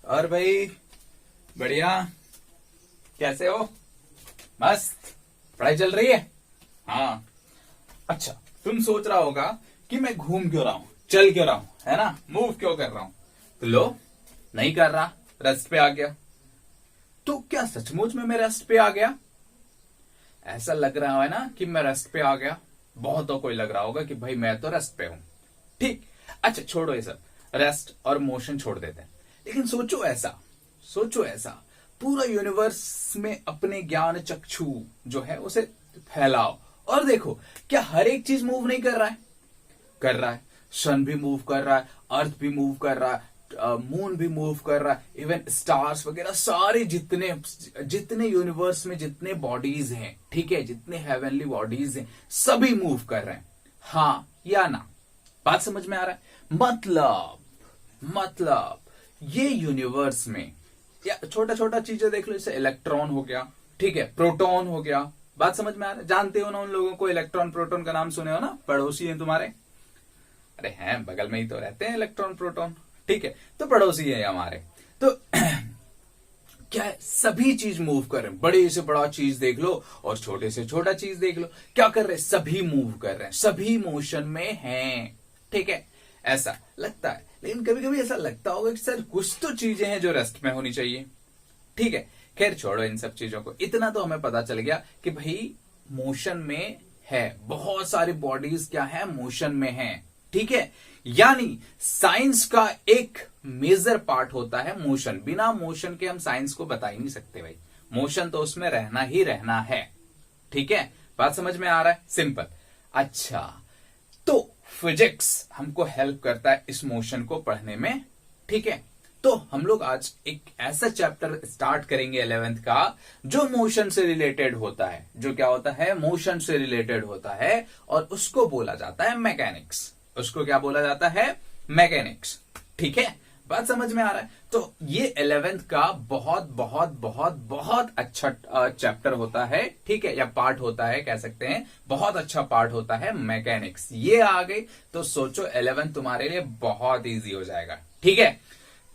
और भाई बढ़िया, कैसे हो? मस्त। पढ़ाई चल रही है? हाँ। अच्छा, तुम सोच रहा होगा कि मैं घूम क्यों रहा हूं, चल क्यों रहा हूं, है ना, मूव क्यों कर रहा हूं। तो लो, नहीं कर रहा, रेस्ट पे आ गया। तो क्या सचमुच में मैं रेस्ट पे आ गया? ऐसा लग रहा है ना कि मैं रेस्ट पे आ गया। बहुतों को लग रहा होगा कि भाई मैं तो रेस्ट पे हूं। ठीक। अच्छा, छोड़ो ये सब, रेस्ट और मोशन छोड़ देते हैं। लेकिन सोचो ऐसा, पूरा यूनिवर्स में अपने ज्ञान चक्षु जो है उसे फैलाओ और देखो, क्या हर एक चीज मूव नहीं कर रहा है? कर रहा है। सन भी मूव कर रहा है, अर्थ भी मूव कर रहा है, मून भी मूव कर रहा है, इवन स्टार्स वगैरह सारे जितने जितने यूनिवर्स में जितने बॉडीज हैं, ठीक है, जितने हेवनली बॉडीज हैं, सभी मूव कर रहे हैं। हाँ या ना? बात समझ में आ रहा है? मतलब ये यूनिवर्स में या छोटा छोटा चीजें देख लो, जैसे इलेक्ट्रॉन हो गया, ठीक है, प्रोटॉन हो गया। बात समझ में आ रहा है? जानते हो ना उन लोगों को, इलेक्ट्रॉन प्रोटॉन का नाम सुने हो ना, पड़ोसी हैं तुम्हारे। अरे हैं, बगल में ही तो रहते हैं इलेक्ट्रॉन प्रोटॉन, ठीक है, तो पड़ोसी है हमारे। तो क्या है, सभी चीज मूव कर रहे हैं। बड़े से बड़ा चीज देख लो और छोटे से छोटा चीज देख लो, क्या कर रहे हैं? सभी मूव कर रहे हैं, सभी मोशन में हैं, ठीक है। ऐसा लगता है, लेकिन कभी कभी ऐसा लगता होगा कि सर कुछ तो चीजें हैं जो रेस्ट में होनी चाहिए, ठीक है। खैर छोड़ो इन सब चीजों को, इतना तो हमें पता चल गया कि भाई मोशन में है, बहुत सारी बॉडीज क्या है, मोशन में है, ठीक है। यानी साइंस का एक मेजर पार्ट होता है मोशन। बिना मोशन के हम साइंस को बता ही नहीं सकते भाई। मोशन तो उसमें रहना ही रहना है, ठीक है। बात समझ में आ रहा है? सिंपल। अच्छा, तो फिजिक्स हमको हेल्प करता है इस मोशन को पढ़ने में, ठीक है। तो हम लोग आज एक ऐसा चैप्टर स्टार्ट करेंगे 11th का, जो मोशन से रिलेटेड होता है। जो क्या होता है? मोशन से रिलेटेड होता है, और उसको बोला जाता है मैकेनिक्स। उसको क्या बोला जाता है? मैकेनिक्स, ठीक है। बात समझ में आ रहा है? तो ये 11th का बहुत बहुत बहुत बहुत अच्छा चैप्टर होता है, ठीक है, या पार्ट होता है, कह सकते हैं। बहुत अच्छा पार्ट होता है मैकेनिक्स। ये आ गई तो सोचो 11th तुम्हारे लिए बहुत इजी हो जाएगा, ठीक है।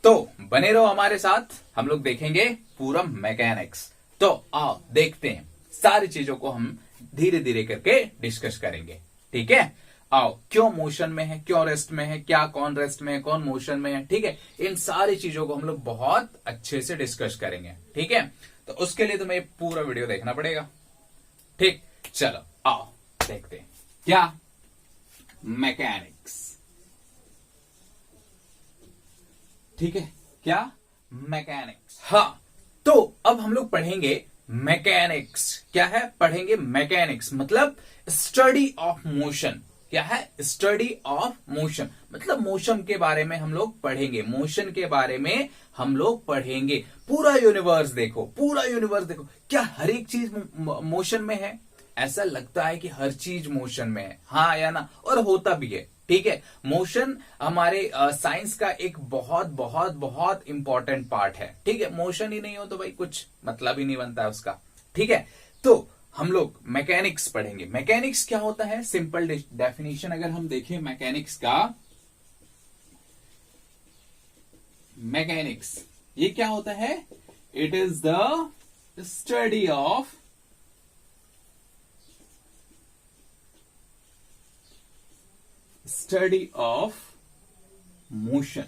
तो बने रहो हमारे साथ, हम लोग देखेंगे पूरा मैकेनिक्स। तो आओ देखते हैं, सारी चीजों को हम धीरे धीरे करके डिस्कस करेंगे, ठीक है। आओ, क्यों मोशन में है, क्यों रेस्ट में है, क्या कौन रेस्ट में है, कौन मोशन में है, ठीक है। इन सारी चीजों को हम लोग बहुत अच्छे से डिस्कस करेंगे, ठीक है। तो उसके लिए तुम्हें पूरा वीडियो देखना पड़ेगा, ठीक। चलो आओ देखते हैं क्या मैकेनिक्स, ठीक है, क्या मैकेनिक्स। हाँ, तो अब हम लोग पढ़ेंगे मैकेनिक्स। क्या है? पढ़ेंगे मैकेनिक्स, मतलब स्टडी ऑफ मोशन। क्या है? स्टडी ऑफ मोशन, मतलब मोशन के बारे में हम लोग पढ़ेंगे। मोशन के बारे में हम लोग पढ़ेंगे। पूरा यूनिवर्स देखो, पूरा यूनिवर्स देखो, क्या हर एक चीज मोशन में है? ऐसा लगता है कि हर चीज मोशन में है, हाँ या ना? और होता भी है, ठीक है। मोशन हमारे साइंस का एक बहुत बहुत बहुत इंपॉर्टेंट पार्ट है, ठीक है। मोशन ही नहीं हो तो भाई कुछ मतलब ही नहीं बनता है उसका, ठीक है। तो हम लोग मैकेनिक्स पढ़ेंगे। मैकेनिक्स क्या होता है? सिंपल डेफिनेशन अगर हम देखें मैकेनिक्स का, मैकेनिक्स ये क्या होता है? It is the study of motion,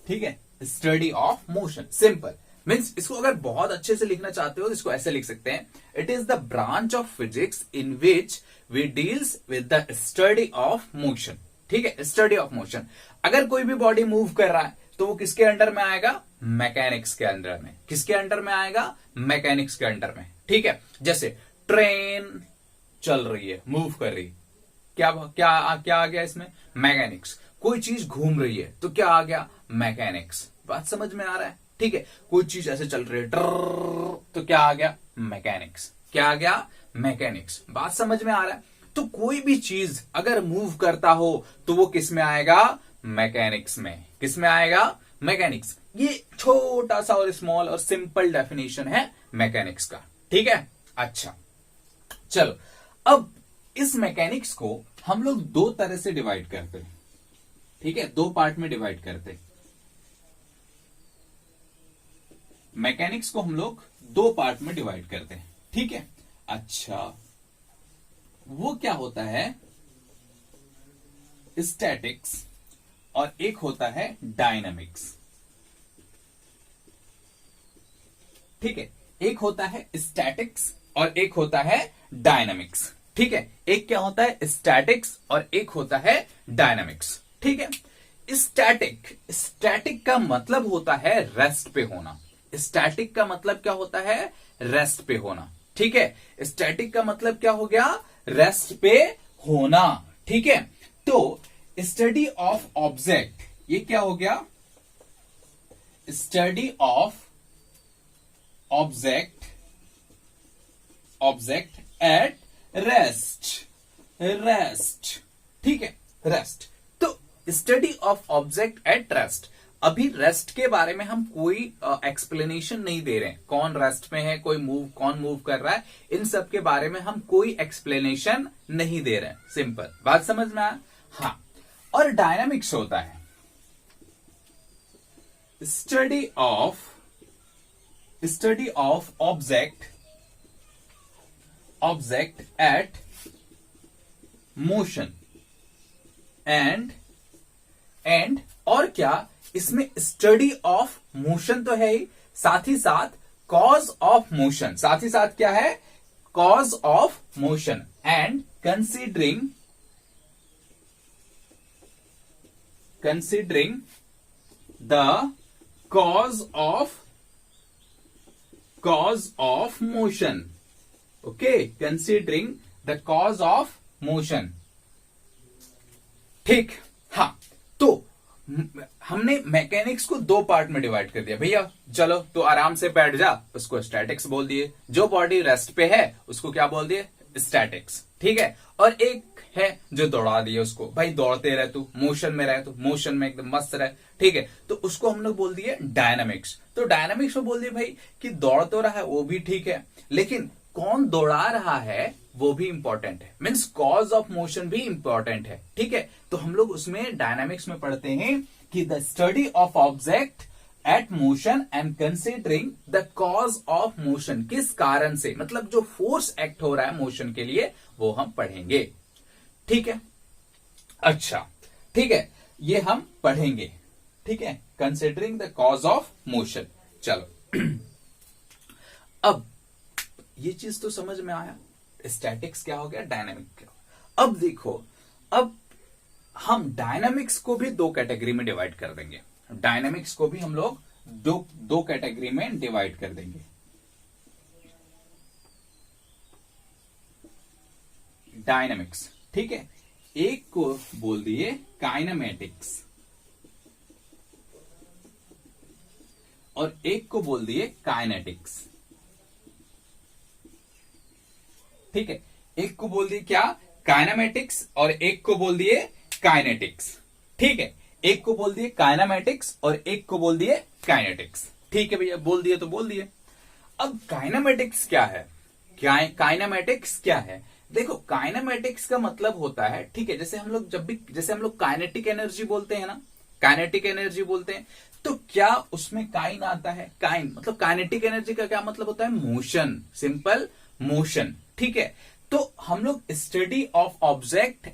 ठीक है। Study of motion, simple means इसको अगर बहुत अच्छे से लिखना चाहते हो तो इसको ऐसे लिख सकते हैं, it is the branch of physics in which we deals with the study of motion, ठीक है। स्टडी ऑफ मोशन, अगर कोई भी बॉडी मूव कर रहा है तो वो किसके अंडर में आएगा? मैकेनिक्स के अंडर में। किसके अंडर में आएगा? मैकेनिक्स के अंडर में, ठीक है। जैसे ट्रेन चल रही है, मूव कर रही है, क्या क्या क्या आ गया इसमें? मैकेनिक्स। कोई चीज घूम रही है तो क्या आ गया? मैकेनिक्स। बात समझ में आ रहा है? ठीक है। कोई चीज ऐसे चल रही है तो क्या आ गया? मैकेनिक्स। क्या आ गया? मैकेनिक्स। बात समझ में आ रहा है? तो कोई भी चीज अगर मूव करता हो तो वो किस में आएगा? मैकेनिक्स में। किस में आएगा? मैकेनिक्स। ये छोटा सा और स्मॉल और सिंपल डेफिनेशन है मैकेनिक्स का, ठीक है। अच्छा चलो, अब इस मैकेनिक्स को हम लोग दो तरह से डिवाइड करते हैं, ठीक है, दो पार्ट में डिवाइड करते हैं। मैकेनिक्स को हम लोग दो पार्ट में डिवाइड करते हैं, ठीक है। अच्छा, वो क्या होता है, स्टैटिक्स, और एक होता है डायनामिक्स, ठीक है। एक होता है स्टैटिक्स और एक होता है डायनामिक्स, ठीक है। एक क्या होता है स्टैटिक्स और एक होता है डायनामिक्स, ठीक है। स्टैटिक का मतलब होता है रेस्ट पे होना। स्टैटिक का मतलब क्या होता है, रेस्ट पे होना, ठीक है। स्टैटिक का मतलब क्या हो गया, रेस्ट पे होना, ठीक है। तो स्टडी ऑफ ऑब्जेक्ट, ये क्या हो गया, study of object at rest, ठीक है, रेस्ट। तो study of object at rest, अभी रेस्ट के बारे में हम कोई एक्सप्लेनेशन नहीं दे रहे हैं, कौन रेस्ट में है, कौन मूव कर रहा है, इन सब के बारे में हम कोई एक्सप्लेनेशन नहीं दे रहे हैं। सिंपल बात समझ में आया। हाँ, और डायनामिक्स होता है study of object at motion and और क्या, इसमें स्टडी ऑफ मोशन तो है ही, साथ ही साथ कॉज ऑफ मोशन, साथ ही साथ क्या है, cause of motion, and considering the cause of motion, okay, considering the cause of motion, ठीक। हाँ, तो हमने मैकेनिक्स को दो पार्ट में डिवाइड कर दिया भैया। चलो तो आराम से बैठ जा, उसको स्टैटिक्स बोल दिए, जो बॉडी रेस्ट पे है उसको क्या बोल दिए, स्टैटिक्स, ठीक है। और एक है जो दौड़ा दिए उसको, भाई दौड़ते रहे तू, मोशन में रहे तो मोशन में एकदम मस्त रहे, ठीक है, तो उसको हम लोग बोल दिए डायनामिक्स। तो डायनामिक्स में बोल दिए भाई कि दौड़ तो रहा है वो भी ठीक है, लेकिन कौन दौड़ा रहा है वो भी इंपॉर्टेंट है, मीन्स कॉज ऑफ मोशन भी इंपॉर्टेंट है, ठीक है। तो हम लोग उसमें डायनामिक्स में पढ़ते हैं कि the study of object at motion and considering the cause of motion, किस कारण से, मतलब जो फोर्स एक्ट हो रहा है मोशन के लिए वो हम पढ़ेंगे, ठीक है। अच्छा, ठीक है, ये हम पढ़ेंगे, ठीक है, considering the cause of motion. चलो अब ये चीज तो समझ में आया, स्टैटिक्स क्या हो गया, डायनामिक क्या हो। अब देखो, अब हम डायनामिक्स को भी दो कैटेगरी में डिवाइड कर देंगे, डायनामिक्स को भी हम लोग दो कैटेगरी में डिवाइड कर देंगे। डायनामिक्स, ठीक है, एक को बोल दिए काइनेमेटिक्स और एक को बोल दिए काइनेटिक्स, ठीक है। एक को बोल दिए क्या, काइनेमेटिक्स, और एक को बोल दिए काइनेटिक्स, ठीक है। एक को बोल दिए काइनेमेटिक्स और एक को बोल दिए काइनेटिक्स, ठीक है भैया, बोल दिए तो बोल दिए। अब काइनेमेटिक्स क्या है, काइनेमेटिक्स क्या है, देखो काइनेमेटिक्स का मतलब होता है, ठीक है, जैसे हम लोग काइनेटिक एनर्जी बोलते हैं ना, काइनेटिक एनर्जी बोलते हैं, तो क्या उसमें काइन आता है, काइन मतलब काइनेटिक एनर्जी का क्या मतलब होता है, मोशन, सिंपल मोशन, ठीक है। तो हम लोग study of object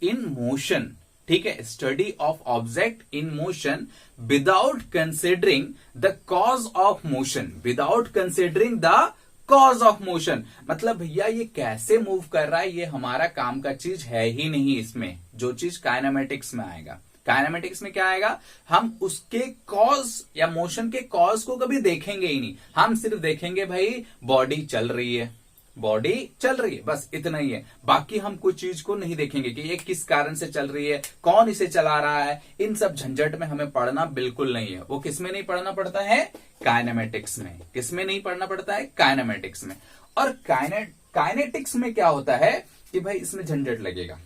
in motion, ठीक है, study of object in motion without considering the cause of motion, without considering the cause of motion, मतलब भैया ये कैसे मूव कर रहा है ये हमारा काम का चीज है ही नहीं, इसमें जो चीज काइनेमेटिक्स में आएगा, काइनेमेटिक्स में क्या आएगा, हम उसके कॉज या मोशन के कॉज को कभी देखेंगे ही नहीं, हम सिर्फ देखेंगे भाई बॉडी चल रही है, बॉडी चल रही है, बस इतना ही है, बाकी हम कोई चीज को नहीं देखेंगे कि ये किस कारण से चल रही है, कौन इसे चला रहा है, इन सब झंझट में हमें पढ़ना बिल्कुल नहीं है। वो किसमें नहीं पढ़ना पड़ता है, काइनेमेटिक्स में, किसमें नहीं पढ़ना पड़ता है, काइनेमेटिक्स में। और काइनेटिक्स में क्या होता है कि भाई इसमें झंझट लगेगा,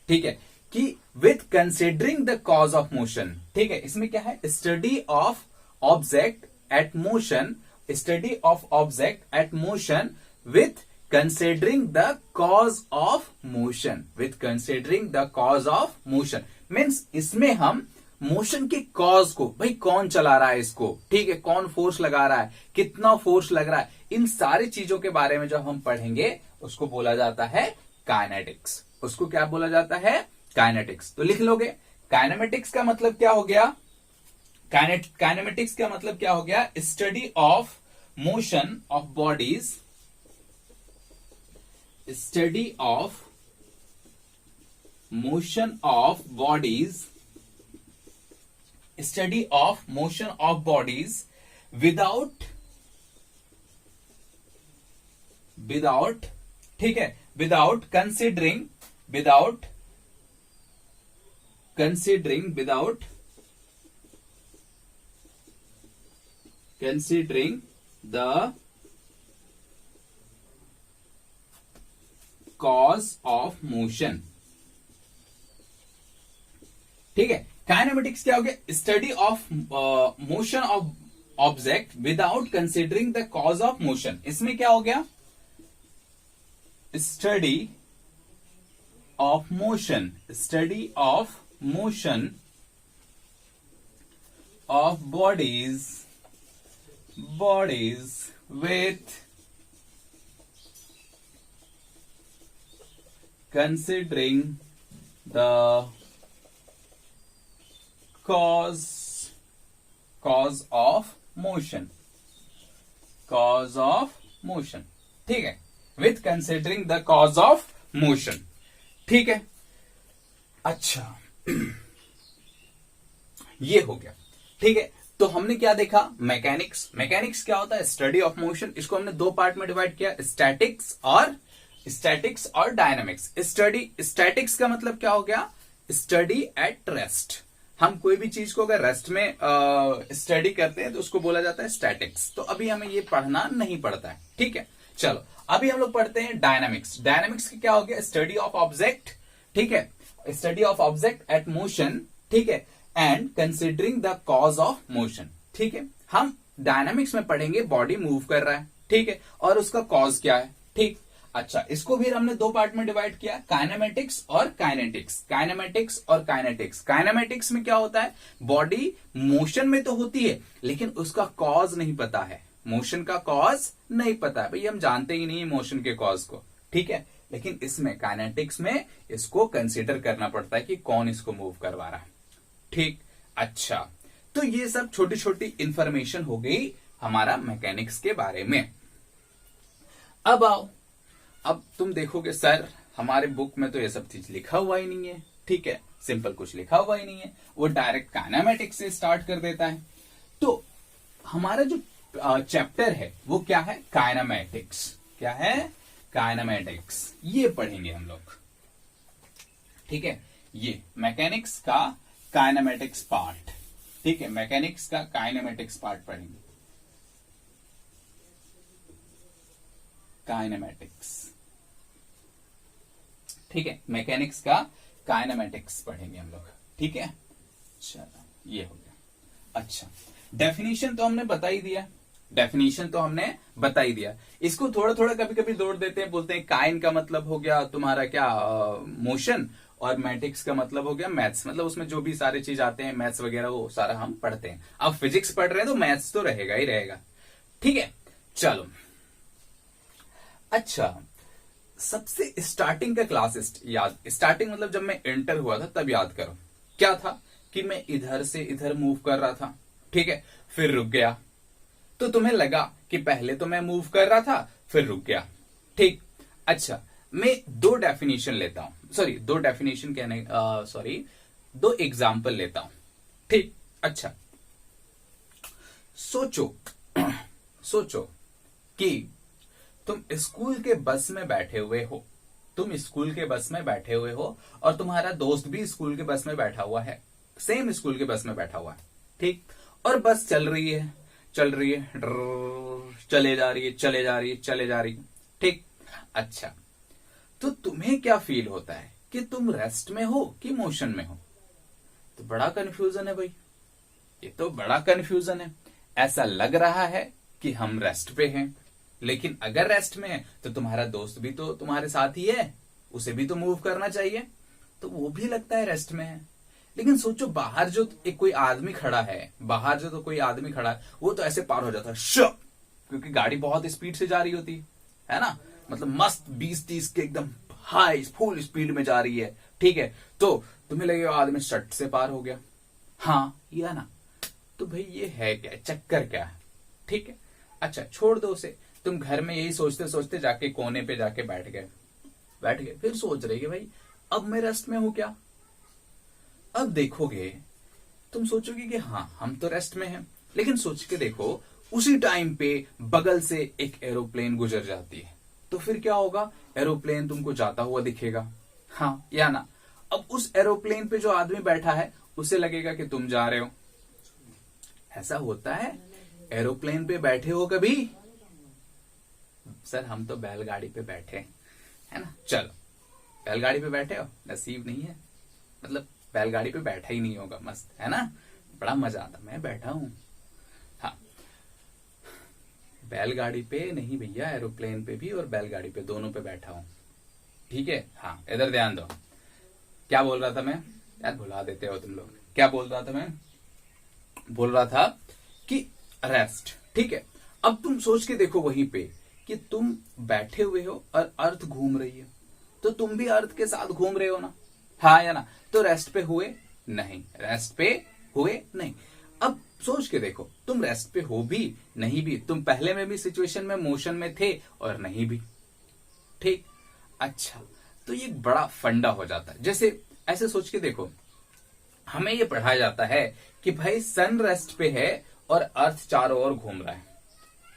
ठीक है, कि with considering the cause of motion, ठीक है, इसमें क्या है, study of object at motion, study of object at motion with considering the cause of motion, with considering the cause of motion means इसमें हम मोशन के कॉज को, भाई कौन चला रहा है इसको, ठीक है, कौन फोर्स लगा रहा है, कितना फोर्स लग रहा है, इन सारी चीजों के बारे में जब हम पढ़ेंगे उसको बोला जाता है काइनेटिक्स। उसको क्या बोला जाता है? काइनेटिक्स। तो लिख लोगे, काइनेमेटिक्स का मतलब क्या हो गया? काइनेमेटिक्स का मतलब क्या हो गया? Study of motion of bodies, study of motion of bodies, study of motion of bodies without, ठीक है, without considering the cause of motion. ठीक है, काइनेमेटिक्स क्या हो गया? Study of motion of object without considering the cause of motion. इसमें क्या हो गया? Study of motion, study of motion of bodies with considering the cause of motion, ठीक है, with considering the cause of motion, ठीक है। अच्छा ये हो गया, ठीक है। तो हमने क्या देखा? मैकेनिक्स क्या होता है? Study of motion. इसको हमने दो पार्ट में डिवाइड किया, स्टैटिक्स और डायनामिक्स। स्टैटिक्स का मतलब क्या हो गया? Study at rest. हम कोई भी चीज को अगर रेस्ट में स्टडी करते हैं तो उसको बोला जाता है स्टैटिक्स। तो अभी हमें ये पढ़ना नहीं पड़ता है, ठीक है। चलो अभी हम लोग पढ़ते हैं डायनामिक्स। डायनामिक्स की क्या हो गया? स्टडी ऑफ ऑब्जेक्ट, ठीक है, study of object at motion, ठीक है, and considering the cause of motion, ठीक है। हम डायनामिक्स में पढ़ेंगे बॉडी मूव कर रहा है, ठीक है, और उसका कॉज क्या है, ठीक। अच्छा, इसको भी हमने दो पार्ट में डिवाइड किया, काइनेमेटिक्स और काइनेटिक्स। काइनेमेटिक्स में क्या होता है? बॉडी मोशन में तो होती है लेकिन उसका कॉज नहीं पता है, मोशन का कॉज नहीं पता है, भाई हम जानते ही नहीं मोशन के कॉज को, ठीक है। लेकिन इसमें काइनेटिक्स में इसको कंसिडर करना पड़ता है कि कौन इसको मूव करवा रहा है, ठीक। अच्छा, तो ये सब छोटी छोटी इंफॉर्मेशन हो गई हमारा मैकेनिक्स के बारे में। अब आओ, अब तुम देखोगे सर हमारे बुक में तो ये सब चीज लिखा हुआ ही नहीं है, ठीक है, सिंपल कुछ लिखा हुआ ही नहीं है, वो डायरेक्ट काइनेमेटिक्स से स्टार्ट कर देता है। तो हमारा जो चैप्टर है वो क्या है? काइनेमेटिक्स। क्या है? काइनेमेटिक्स। ये पढ़ेंगे हम लोग, ठीक है। ये मैकेनिक्स का काइनेमेटिक्स पार्ट, ठीक है, मैकेनिक्स का काइनेमेटिक्स पार्ट पढ़ेंगे। काइनेमेटिक्स, ठीक है, मैकेनिक्स का काइनेमेटिक्स पढ़ेंगे हम लोग, ठीक है। चलो ये हो गया। अच्छा, डेफिनेशन तो हमने बता ही दिया, इसको थोड़ा थोड़ा कभी कभी जोड़ देते हैं, बोलते हैं काइन का मतलब हो गया तुम्हारा क्या? मोशन, और मैटिक्स का मतलब हो गया मैथ्स। मतलब उसमें जो भी सारे चीज आते हैं मैथ्स वगैरह वो सारा हम पढ़ते हैं। अब फिजिक्स पढ़ रहे हैं तो मैथ्स तो रहेगा ही रहेगा, ठीक है। चलो अच्छा, सबसे स्टार्टिंग का क्लास याद, स्टार्टिंग मतलब जब मैं एंटर हुआ था तब याद करो। क्या था कि मैं इधर से इधर मूव कर रहा था, ठीक है, फिर रुक गया। तो तुम्हें लगा कि पहले तो मैं मूव कर रहा था फिर रुक गया, ठीक। अच्छा, मैं दो डेफिनेशन लेता हूं, दो एग्जाम्पल लेता हूं, ठीक। अच्छा, सोचो कि तुम स्कूल के बस में बैठे हुए हो, और तुम्हारा दोस्त भी स्कूल के बस में बैठा हुआ है, सेम स्कूल के बस में बैठा हुआ है, ठीक। और बस चल रही है, चले जा रही है, ठीक। अच्छा, तो तुम्हें क्या फील होता है कि तुम रेस्ट में हो कि मोशन में हो? तो बड़ा कंफ्यूजन है भाई, ये तो बड़ा कंफ्यूजन है। ऐसा लग रहा है कि हम रेस्ट पे हैं, लेकिन अगर रेस्ट में है तो तुम्हारा दोस्त भी तो तुम्हारे साथ ही है, उसे भी तो मूव करना चाहिए, तो वो भी लगता है रेस्ट में है। लेकिन सोचो बाहर जो एक कोई आदमी खड़ा है, बाहर जो तो कोई आदमी खड़ा है, वो तो ऐसे पार हो जाता है क्योंकि गाड़ी बहुत स्पीड से जा रही होती है ना, मतलब मस्त 20-30 के एकदम हाई फुल स्पीड में जा रही है, ठीक है, तो तुम्हें लगेगा आदमी शट से पार हो गया, हाँ या ना, तो भाई ये है क्या, चक्कर क्या है, ठीक है। अच्छा छोड़ दो उसे, तुम घर में यही सोचते सोचते जाके कोने पे जाके बैठ गए, फिर सोच रहे कि भाई अब मैं रेस्ट में हूं क्या। अब देखोगे, तुम सोचोगे कि हाँ हम तो रेस्ट में हैं, लेकिन सोच के देखो उसी टाइम पे बगल से एक एरोप्लेन गुजर जाती है, तो फिर क्या होगा, एरोप्लेन तुमको जाता हुआ दिखेगा, हाँ या ना। अब उस एरोप्लेन पे जो आदमी बैठा है उसे लगेगा कि तुम जा रहे हो। ऐसा होता है, एरोप्लेन पे बैठे हो कभी? सर हम तो बैलगाड़ी पे बैठे हैं, है ना, चलो बैलगाड़ी पे बैठे हो, नसीब नहीं है, मतलब बैलगाड़ी पे बैठा ही नहीं होगा, मस्त है ना, बड़ा मजा आता, मैं बैठा हूं, हाँ बैलगाड़ी पे नहीं भैया, एरोप्लेन पे भी और बैलगाड़ी पे दोनों पे बैठा हूं, ठीक है। हाँ इधर ध्यान दो, क्या बोल रहा था मैं, यार भुला देते हो तुम लोग, क्या बोल रहा था मैं, बोल रहा था कि रेस्ट, ठीक है। अब तुम सोच के देखो वहीं पे कि तुम बैठे हुए हो और अर्थ घूम रही है, तो तुम भी अर्थ के साथ घूम रहे हो ना, हाँ या ना, तो रेस्ट पे हुए नहीं, रेस्ट पे हुए नहीं। अब सोच के देखो, तुम रेस्ट पे हो भी नहीं भी, तुम पहले में भी सिचुएशन में मोशन में थे और नहीं भी, ठीक। अच्छा तो ये बड़ा फंडा हो जाता है, जैसे ऐसे सोच के देखो, हमें ये पढ़ाया जाता है कि भाई सन रेस्ट पे है और अर्थ चारों ओर घूम रहा है,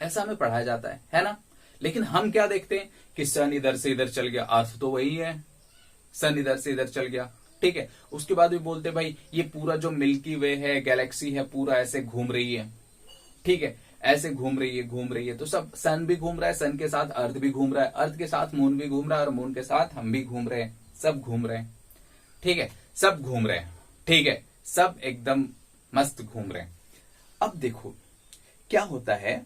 ऐसा हमें पढ़ाया जाता है ना। लेकिन हम क्या देखते हैं कि सन इधर से इधर चल गया, अर्थ तो वही है, सन इधर से इधर चल गया, ठीक है। उसके बाद भी बोलते भाई ये पूरा जो मिल्की वे है, गैलेक्सी है, पूरा ऐसे घूम रही है, ठीक है, ऐसे घूम रही है, तो सब सन भी घूम रहा है, सन के साथ अर्थ भी घूम रहा है, अर्थ के साथ मून भी घूम रहा है, और मून के साथ हम भी घूम रहे हैं, सब घूम रहे हैं, ठीक है, सब घूम रहे हैं, ठीक है, सब एकदम मस्त घूम रहे हैं। अब देखो क्या होता है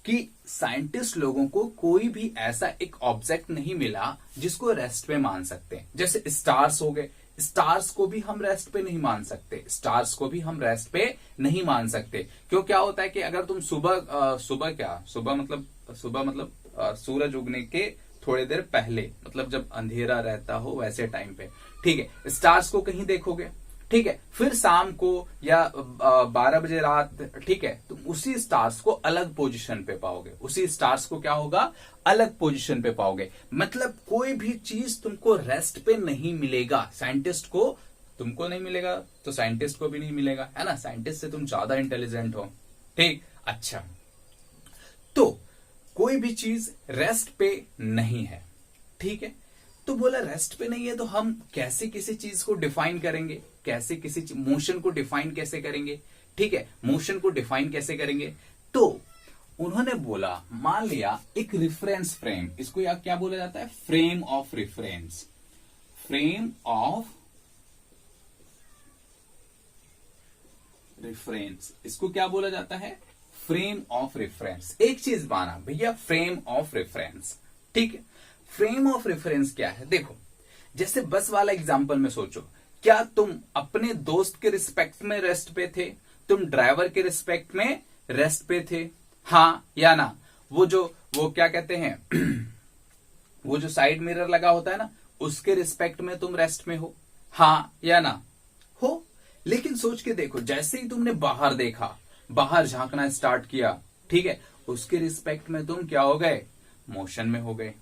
कि साइंटिस्ट लोगों को कोई भी ऐसा एक ऑब्जेक्ट नहीं मिला जिसको रेस्ट पे मान सकते हैं। जैसे स्टार्स हो गए, स्टार्स को भी हम रेस्ट पे नहीं मान सकते, स्टार्स को भी हम रेस्ट पे नहीं मान सकते। क्यों, क्या होता है कि अगर तुम सुबह मतलब सूरज उगने के थोड़ी देर पहले, मतलब जब अंधेरा रहता हो वैसे टाइम पे, ठीक है, स्टार्स को कहीं देखोगे, ठीक है, फिर शाम को या 12 बजे रात, ठीक है, तुम उसी स्टार्स को अलग पोजीशन पे पाओगे, उसी स्टार्स को क्या होगा, अलग पोजीशन पे पाओगे। मतलब कोई भी चीज तुमको रेस्ट पे नहीं मिलेगा, साइंटिस्ट को तुमको नहीं मिलेगा तो साइंटिस्ट को भी नहीं मिलेगा, है ना, साइंटिस्ट से तुम ज्यादा इंटेलिजेंट हो, ठीक। अच्छा तो कोई भी चीज रेस्ट पे नहीं है, ठीक है, तो बोला रेस्ट पे नहीं है तो हम कैसे किसी चीज को डिफाइन करेंगे, कैसे किसी मोशन को डिफाइन कैसे करेंगे, ठीक है, मोशन को डिफाइन कैसे करेंगे। तो उन्होंने बोला, मान लिया एक रिफरेंस फ्रेम, इसको या क्या बोला जाता है, frame of reference, frame of reference, इसको क्या बोला जाता है, फ्रेम ऑफ रेफरेंस। एक चीज माना भैया, फ्रेम ऑफ रेफरेंस, ठीक है। फ्रेम ऑफ रेफरेंस क्या है, देखो जैसे बस वाला एग्जांपल में सोचो, क्या तुम अपने दोस्त के रिस्पेक्ट में रेस्ट पे थे, तुम ड्राइवर के रिस्पेक्ट में रेस्ट पे थे, हाँ या ना। वो क्या कहते हैं वो जो साइड मिरर लगा होता है ना, उसके रिस्पेक्ट में तुम रेस्ट में हो, हाँ या ना, हो। लेकिन सोच के देखो, जैसे ही तुमने बाहर देखा, बाहर झांकना स्टार्ट किया, ठीक है, उसके रिस्पेक्ट में तुम क्या हो गए, मोशन में हो गए,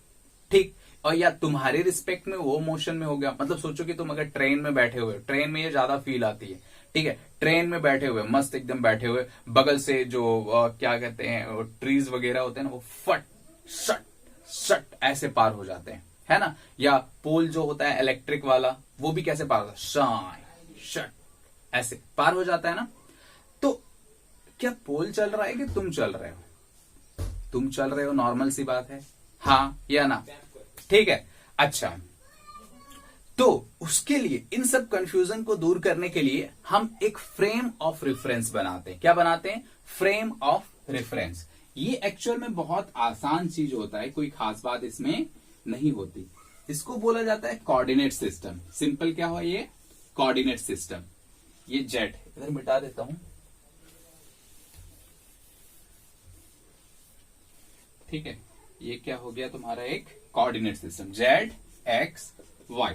ठीक। और या तुम्हारे रिस्पेक्ट में वो मोशन में हो गया। मतलब सोचो कि तुम अगर ट्रेन में बैठे हुए, ट्रेन में ये ज्यादा फील आती है, ठीक है, ट्रेन में बैठे हुए मस्त एकदम बैठे हुए, बगल से जो क्या कहते हैं ट्रीज वगैरह होते हैं ना, वो फट शट शट ऐसे पार हो जाते हैं, है ना। या पोल जो होता है इलेक्ट्रिक वाला, वो भी कैसे पार होता है, शाइन शट ऐसे पार हो जाता है ना। तो क्या पोल चल रहा है कि तुम चल रहे हो, तुम चल रहे हो, नॉर्मल सी बात है, हाँ या ना, ठीक है। अच्छा तो उसके लिए, इन सब कंफ्यूजन को दूर करने के लिए हम एक फ्रेम ऑफ रेफरेंस बनाते हैं। क्या बनाते हैं, फ्रेम ऑफ रेफरेंस। ये एक्चुअल में बहुत आसान चीज होता है, कोई खास बात इसमें नहीं होती। इसको बोला जाता है कोऑर्डिनेट सिस्टम। सिंपल क्या हो ये कोऑर्डिनेट सिस्टम। ये जेड इधर मिटा देता हूं, ठीक है। ये क्या हो गया तुम्हारा एक coordinate system, Z X Y,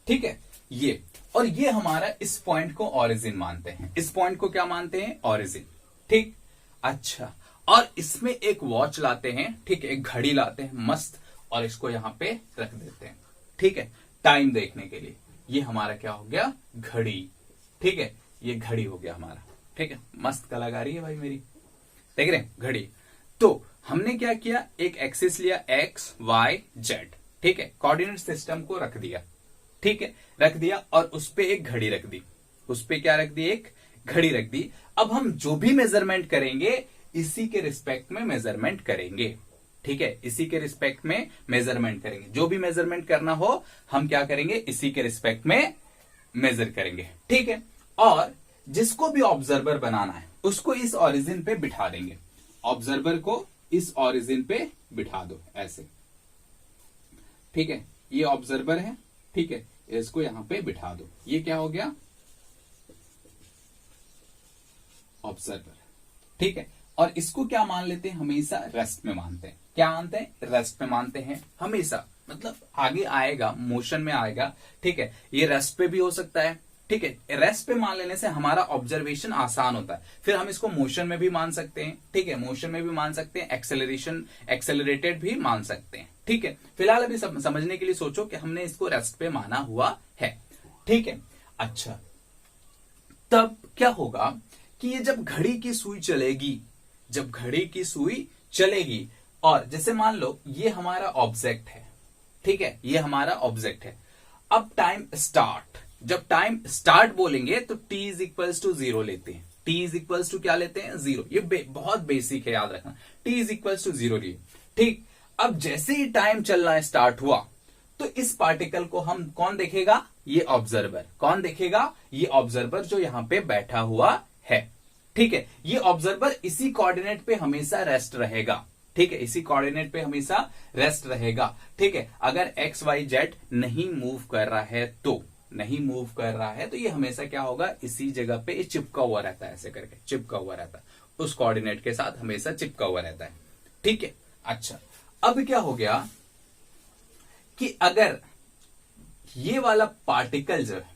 ठीक है। ये और ये हमारा इस पॉइंट को ओरिजिन मानते हैं। इस पॉइंट को क्या मानते हैं, ओरिजिन, ठीक। अच्छा, और इसमें एक वॉच लाते हैं, ठीक है, एक घड़ी लाते हैं मस्त, और इसको यहां पे रख देते हैं, ठीक है, टाइम देखने के लिए। ये हमारा क्या हो गया, घड़ी, ठीक है। ये घड़ी हो गया हमारा, ठीक है। मस्त कलाकारी है भाई मेरी, देख रहे हैं, घड़ी। तो हमने क्या किया, एक एक्सिस लिया एक्स वाई जेड, ठीक है, कोऑर्डिनेट सिस्टम को रख दिया, ठीक है, रख दिया, और उस पे एक घड़ी रख दी। उस पे क्या रख दी, एक घड़ी रख दी। अब हम जो भी मेजरमेंट करेंगे इसी के रिस्पेक्ट में मेजरमेंट करेंगे, ठीक है, इसी के रिस्पेक्ट में मेजरमेंट करेंगे। जो भी मेजरमेंट करना हो हम क्या करेंगे, इसी के रिस्पेक्ट में मेजर करेंगे, ठीक है। और जिसको भी ऑब्जर्वर बनाना है उसको इस ओरिजिन पे बिठा देंगे। ऑब्जर्वर को इस ओरिजिन पे बिठा दो ऐसे, ठीक है। ये ऑब्जर्वर है, ठीक है, इसको यहां पे बिठा दो। ये क्या हो गया, ऑब्जर्वर, ठीक है। और इसको क्या मान लेते हैं, हमेशा रेस्ट में मानते हैं। क्या मानते हैं, रेस्ट में मानते हैं हमेशा, मतलब आगे आएगा, मोशन में आएगा, ठीक है। ये रेस्ट पे भी हो सकता है, ठीक है। रेस्ट पे मान लेने से हमारा ऑब्जर्वेशन आसान होता है। फिर हम इसको मोशन में भी मान सकते हैं, ठीक है, मोशन में भी मान सकते हैं, एक्सेलरेशन एक्सेलरेटेड भी मान सकते हैं, ठीक है। फिलहाल अभी समझने के लिए सोचो कि हमने इसको रेस्ट पे माना हुआ है, ठीक है। अच्छा, तब क्या होगा कि ये जब घड़ी की सुई चलेगी, जब घड़ी की सुई चलेगी, और जैसे मान लो ये हमारा ऑब्जेक्ट है, ठीक है, ये हमारा ऑब्जेक्ट है। अब टाइम स्टार्ट, जब टाइम स्टार्ट बोलेंगे तो t इज इक्वल्स टू 0 लेते हैं। t इज इक्वल्स टू क्या लेते हैं, 0। ये बहुत बेसिक है, याद रखना। t इज इक्वल्स टू 0 लिए, ठीक। अब जैसे ही टाइम चलना स्टार्ट हुआ तो इस पार्टिकल को हम कौन देखेगा, ये ऑब्जर्वर। कौन देखेगा, ये ऑब्जर्वर जो यहां पे बैठा हुआ है, ठीक है। ये ऑब्जर्वर इसी कोऑर्डिनेट पे हमेशा रेस्ट रहेगा, ठीक है, इसी कोऑर्डिनेट पे हमेशा रेस्ट रहेगा, ठीक है। अगर एक्स वाई जेड नहीं मूव कर रहा है तो, नहीं मूव कर रहा है तो ये हमेशा क्या होगा, इसी जगह पे चिपका हुआ रहता है, ऐसे करके चिपका हुआ रहता है, उस कोऑर्डिनेट के साथ हमेशा चिपका हुआ रहता है, ठीक है। अच्छा, अब क्या हो गया कि अगर ये वाला पार्टिकल जो है,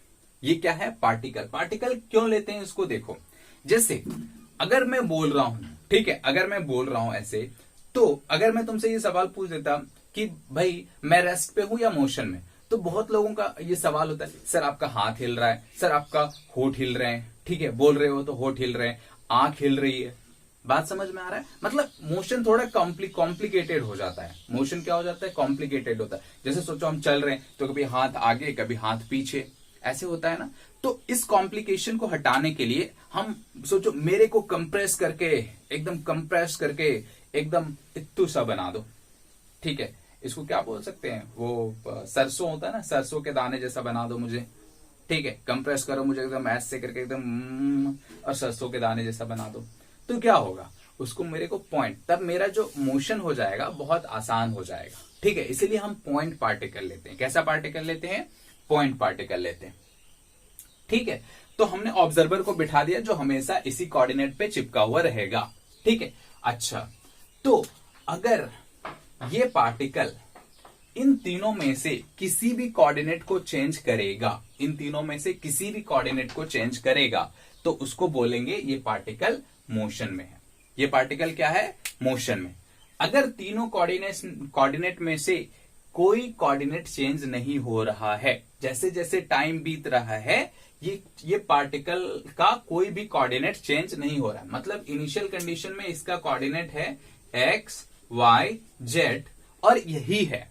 ये क्या है, पार्टिकल। पार्टिकल क्यों लेते हैं इसको देखो, जैसे अगर मैं बोल रहा हूं, ठीक है, अगर मैं बोल रहा हूं ऐसे, तो अगर मैं तुमसे ये सवाल पूछ देता कि भाई मैं रेस्ट पे हूं या मोशन में, तो बहुत लोगों का ये सवाल होता है, सर आपका हाथ हिल रहा है, सर आपका होठ हिल रहे हैं, ठीक है, बोल रहे हो तो होठ हिल रहे हैं, आंख हिल रही है। बात समझ में आ रहा है, मतलब मोशन थोड़ा कॉम्प्लिकेटेड हो जाता है। मोशन क्या हो जाता है, कॉम्प्लिकेटेड होता है। जैसे सोचो हम चल रहे हैं तो कभी हाथ आगे कभी हाथ पीछे, ऐसे होता है ना। तो इस कॉम्प्लिकेशन को हटाने के लिए हम सोचो मेरे को कंप्रेस करके, एकदम कंप्रेस करके एकदम इत्तू सा बना दो, ठीक है। इसको क्या बोल सकते हैं, वो सरसों होता है ना, सरसों के दाने जैसा बना दो मुझे, ठीक है। कंप्रेस करो मुझे एकदम ऐसे करके एकदम, और सरसों के दाने जैसा बना दो, तो क्या होगा, उसको मेरे को पॉइंट, तब मेरा जो मोशन हो जाएगा बहुत आसान हो जाएगा, ठीक है। इसीलिए हम पॉइंट पार्टिकल लेते हैं। कैसा पार्टिकल लेते हैं, पॉइंट पार्टिकल लेते हैं, ठीक है। तो हमने ऑब्जर्वर को बिठा दिया जो हमेशा इसी कोऑर्डिनेट पे चिपका हुआ रहेगा, ठीक है। अच्छा, तो अगर ये पार्टिकल इन तीनों में से किसी भी कोऑर्डिनेट को चेंज करेगा, इन तीनों में से किसी भी कोऑर्डिनेट को चेंज करेगा, तो उसको बोलेंगे ये पार्टिकल मोशन में है। ये पार्टिकल क्या है, मोशन में। अगर तीनों कोऑर्डिनेट में से कोई कोऑर्डिनेट चेंज नहीं हो रहा है, जैसे जैसे टाइम बीत रहा है, ये पार्टिकल का कोई भी कोऑर्डिनेट चेंज नहीं हो रहा है, मतलब इनिशियल कंडीशन में इसका कोऑर्डिनेट है एक्स वाई जेड और यही है,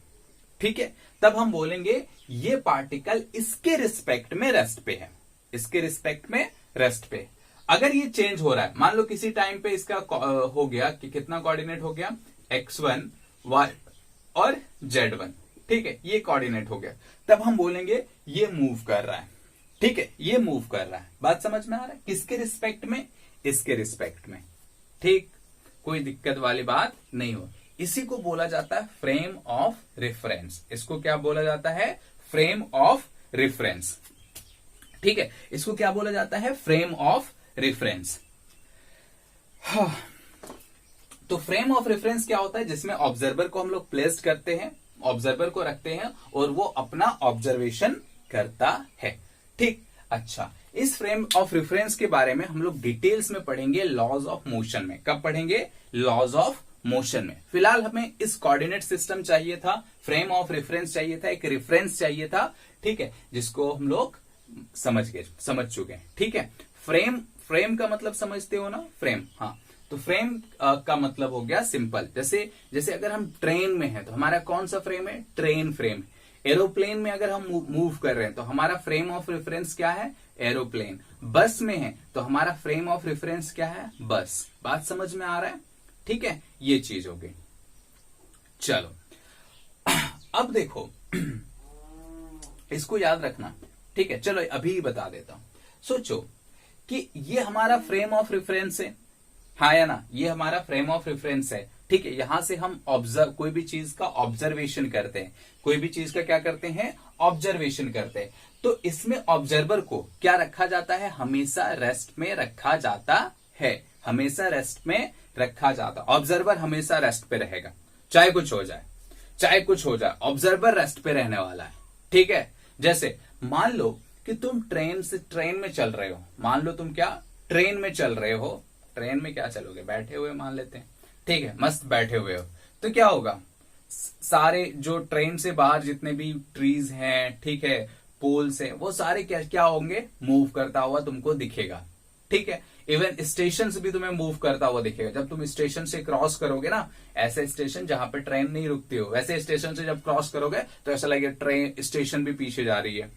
ठीक है। तब हम बोलेंगे ये पार्टिकल इसके रिस्पेक्ट में रेस्ट पे है, इसके रिस्पेक्ट में रेस्ट पे। अगर ये चेंज हो रहा है, मान लो किसी टाइम पे इसका हो गया कि कितना कोऑर्डिनेट हो गया, x1 y और z1, ठीक है, ये कोऑर्डिनेट हो गया, तब हम बोलेंगे ये मूव कर रहा है, ठीक है, ये मूव कर रहा है। बात समझ में आ रहा है, किसके रिस्पेक्ट में, इसके रिस्पेक्ट में, ठीक। कोई दिक्कत वाली बात नहीं हो। इसी को बोला जाता है फ्रेम ऑफ रेफरेंस। इसको क्या बोला जाता है? Frame of reference. ठीक है, इसको क्या बोला जाता है? Frame of reference. तो फ्रेम ऑफ रेफरेंस क्या होता है? जिसमें ऑब्जर्वर को हम लोग प्लेस्ड करते हैं, ऑब्जर्वर को रखते हैं और वो अपना ऑब्जर्वेशन करता है। ठीक, अच्छा, इस फ्रेम ऑफ रेफरेंस के बारे में हम लोग डिटेल्स में पढ़ेंगे लॉज ऑफ मोशन में। कब पढ़ेंगे? लॉज ऑफ मोशन में। फिलहाल हमें इस कोऑर्डिनेट सिस्टम चाहिए था, फ्रेम ऑफ रेफरेंस चाहिए था, एक रेफरेंस चाहिए था। ठीक है, जिसको हम लोग समझ चुके हैं। ठीक है, फ्रेम का मतलब समझते हो ना? फ्रेम, हाँ। तो फ्रेम का मतलब हो गया सिंपल। जैसे अगर हम ट्रेन में हैं तो हमारा कौन सा फ्रेम है? Train frame. एरोप्लेन में अगर हम मूव कर रहे हैं तो हमारा फ्रेम ऑफ रेफरेंस क्या है? एरोप्लेन। बस में है तो हमारा फ्रेम ऑफ रेफरेंस क्या है? बस। बात समझ में आ रहा है? ठीक है, ये चीज हो गई। चलो अब देखो, इसको याद रखना। ठीक है, चलो अभी ही बता देता हूं। सोचो कि ये हमारा फ्रेम ऑफ रेफरेंस है, हाँ या ना? ये हमारा फ्रेम ऑफ रेफरेंस है। ठीक है, यहां से हम कोई भी चीज का ऑब्जर्वेशन करते हैं। कोई भी चीज का क्या करते हैं? ऑब्जर्वेशन करते हैं। तो इसमें ऑब्जर्वर को क्या रखा जाता है? हमेशा रेस्ट में रखा जाता है। हमेशा रेस्ट में रखा जाता। ऑब्जर्वर हमेशा रेस्ट पे रहेगा, चाहे कुछ हो जाए, चाहे कुछ हो जाए, ऑब्जर्वर रेस्ट पे रहने वाला है। ठीक है, जैसे मान लो कि तुम ट्रेन में चल रहे हो। मान लो तुम क्या ट्रेन में चल रहे हो। ट्रेन में क्या चलोगे? बैठे हुए मान लेते हैं। ठीक है, मस्त बैठे हुए हो। तो क्या होगा? सारे जो ट्रेन से बाहर जितने भी ट्रीज हैं, ठीक है, पोल्स हैं, वो सारे क्या होंगे? मूव करता हुआ तुमको दिखेगा। ठीक है, इवन स्टेशन भी तुम्हें मूव करता हुआ दिखेगा। जब तुम स्टेशन से क्रॉस करोगे ना, ऐसे स्टेशन जहां पे ट्रेन नहीं रुकती हो, वैसे स्टेशन से जब क्रॉस करोगे तो ऐसा लगेगा ट्रेन स्टेशन भी पीछे जा रही है।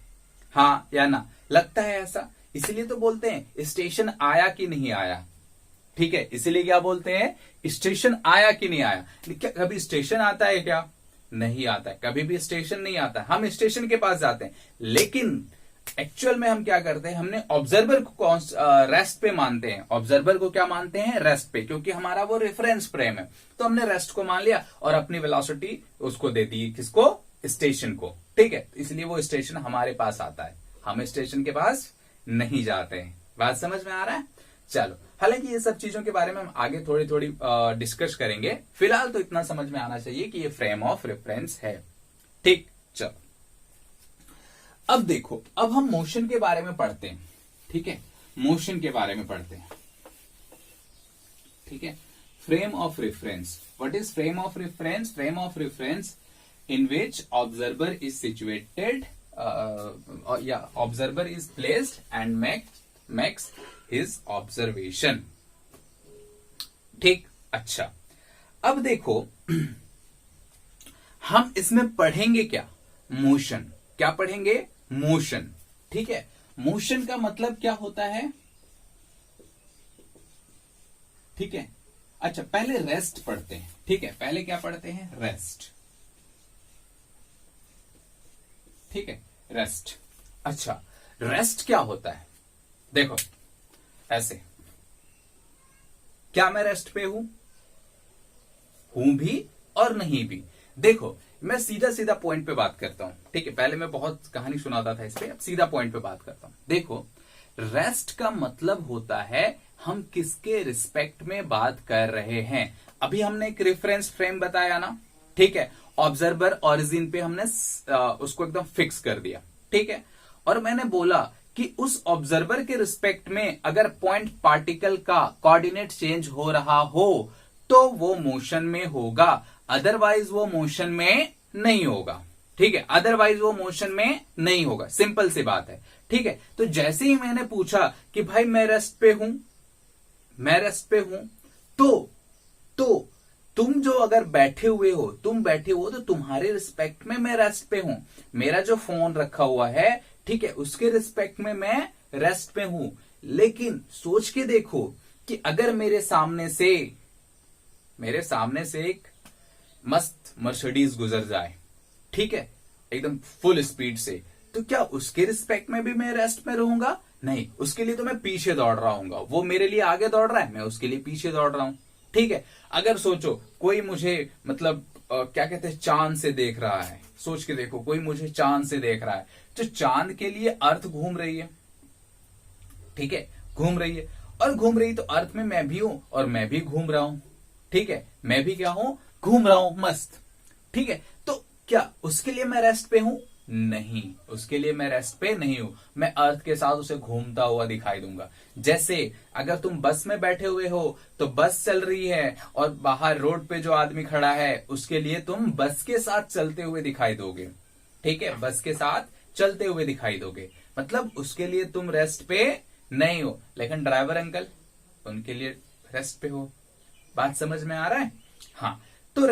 हाँ या ना? लगता है ऐसा। इसलिए तो बोलते हैं स्टेशन आया कि नहीं आया। ठीक है, इसीलिए क्या बोलते हैं? स्टेशन आया कि नहीं आया। क्या कभी स्टेशन आता है क्या? नहीं आता है, कभी भी स्टेशन नहीं आता। हम स्टेशन के पास जाते हैं, लेकिन एक्चुअल में हम क्या करते हैं? हमने ऑब्जर्वर को रेस्ट पे मानते हैं। ऑब्जर्वर को क्या मानते हैं? रेस्ट पे, क्योंकि हमारा वो रेफरेंस फ्रेम है। तो हमने रेस्ट को मान लिया और अपनी वेलोसिटी उसको दे दी। किसको? स्टेशन को। ठीक है, इसलिए वो स्टेशन हमारे पास आता है, हम स्टेशन के पास नहीं जाते हैं। बात समझ में आ रहा है? चलो, हालांकि ये सब चीजों के बारे में हम आगे थोड़ी थोड़ी डिस्कस करेंगे। फिलहाल तो इतना समझ में आना चाहिए कि ये फ्रेम ऑफ रेफरेंस है। ठीक, चलो अब देखो, अब हम मोशन के बारे में पढ़ते हैं। ठीक है, मोशन के बारे में पढ़ते हैं। ठीक है, frame of reference. What is frame of reference? Frame of reference in which observer is situated observer is placed and makes his observation. ठीक, अच्छा, अब देखो हम इसमें पढ़ेंगे क्या? मोशन। क्या पढ़ेंगे? मोशन। ठीक है, मोशन का मतलब क्या होता है? ठीक है, अच्छा, पहले रेस्ट पढ़ते हैं। ठीक है, पहले क्या पढ़ते हैं? रेस्ट। ठीक है, रेस्ट। अच्छा, रेस्ट क्या होता है? देखो ऐसे, क्या मैं रेस्ट पे हूं भी और नहीं भी? देखो, मैं सीधा सीधा पॉइंट पे बात करता हूं। ठीक है, पहले मैं बहुत कहानी सुनाता था इस पे, अब सीधा पॉइंट पे बात करता हूं। देखो, रेस्ट का मतलब होता है हम किसके रिस्पेक्ट में बात कर रहे हैं। अभी हमने एक रेफरेंस फ्रेम बताया ना। ठीक है, ऑब्जर्वर ओरिजिन पे हमने उसको एकदम फिक्स कर दिया। ठीक है, और मैंने बोला कि उस ऑब्जर्वर के रिस्पेक्ट में अगर पॉइंट पार्टिकल का कोऑर्डिनेट चेंज हो रहा हो तो वो मोशन में होगा, अदरवाइज वो मोशन में नहीं होगा। ठीक है, अदरवाइज वो मोशन में नहीं होगा। सिंपल सी बात है। ठीक है, तो जैसे ही मैंने पूछा कि भाई मैं रेस्ट पे हूं, तो तुम जो अगर बैठे हुए हो तो तुम्हारे रिस्पेक्ट में मैं रेस्ट पे हूं। मेरा जो फोन रखा हुआ है, ठीक है, उसके रिस्पेक्ट में मैं रेस्ट पे हूं। लेकिन सोच के देखो कि अगर मेरे सामने से एक मस्त मर्सिडीज गुजर जाए, ठीक है, एकदम फुल स्पीड से, तो क्या उसके रिस्पेक्ट में भी मैं रेस्ट में रहूंगा? नहीं, उसके लिए तो मैं पीछे दौड़ रहा हूँ। वो मेरे लिए आगे दौड़ रहा है, मैं उसके लिए पीछे दौड़ रहा हूं। ठीक है। अगर सोचो कोई मुझे मतलब क्या कहते हैं चांद से देख रहा है, सोच के देखो कोई मुझे चांद से देख रहा है, तो चांद के लिए अर्थ घूम रही है, ठीक है, घूम रही है, और घूम रही तो अर्थ में मैं भी हूं और मैं भी घूम रहा हूं, ठीक है, मैं भी क्या हूं, घूम रहा हूं, मस्त, ठीक है। तो क्या उसके लिए मैं रेस्ट पे हूं? नहीं, उसके लिए मैं रेस्ट पे नहीं हूं, मैं अर्थ के साथ उसे घूमता हुआ दिखाई दूंगा। जैसे अगर तुम बस में बैठे हुए हो तो बस चल रही है और बाहर रोड पे जो आदमी खड़ा है उसके लिए तुम बस के साथ चलते हुए दिखाई दोगे, ठीक है, बस के साथ चलते हुए दिखाई दोगे, मतलब उसके लिए तुम रेस्ट पे नहीं हो। लेकिन ड्राइवर अंकल उनके लिए रेस्ट पे हो। बात समझ में आ रहा है? हाँ, तो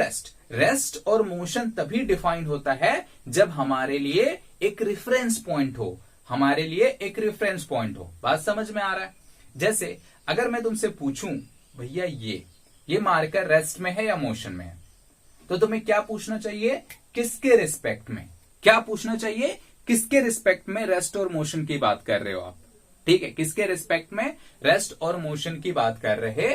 रेस्ट और मोशन तभी डिफाइन होता है जब हमारे लिए एक रेफरेंस पॉइंट हो, हमारे लिए एक रेफरेंस पॉइंट हो। बात समझ में आ रहा है? जैसे अगर मैं तुमसे पूछूं भैया ये मार्कर रेस्ट में है या मोशन में है, तो तुम्हें क्या पूछना चाहिए, किसके रिस्पेक्ट में, क्या पूछना चाहिए, किसके रिस्पेक्ट में रेस्ट और मोशन की बात कर रहे हो आप, ठीक है, किसके रिस्पेक्ट में रेस्ट और मोशन की बात कर रहे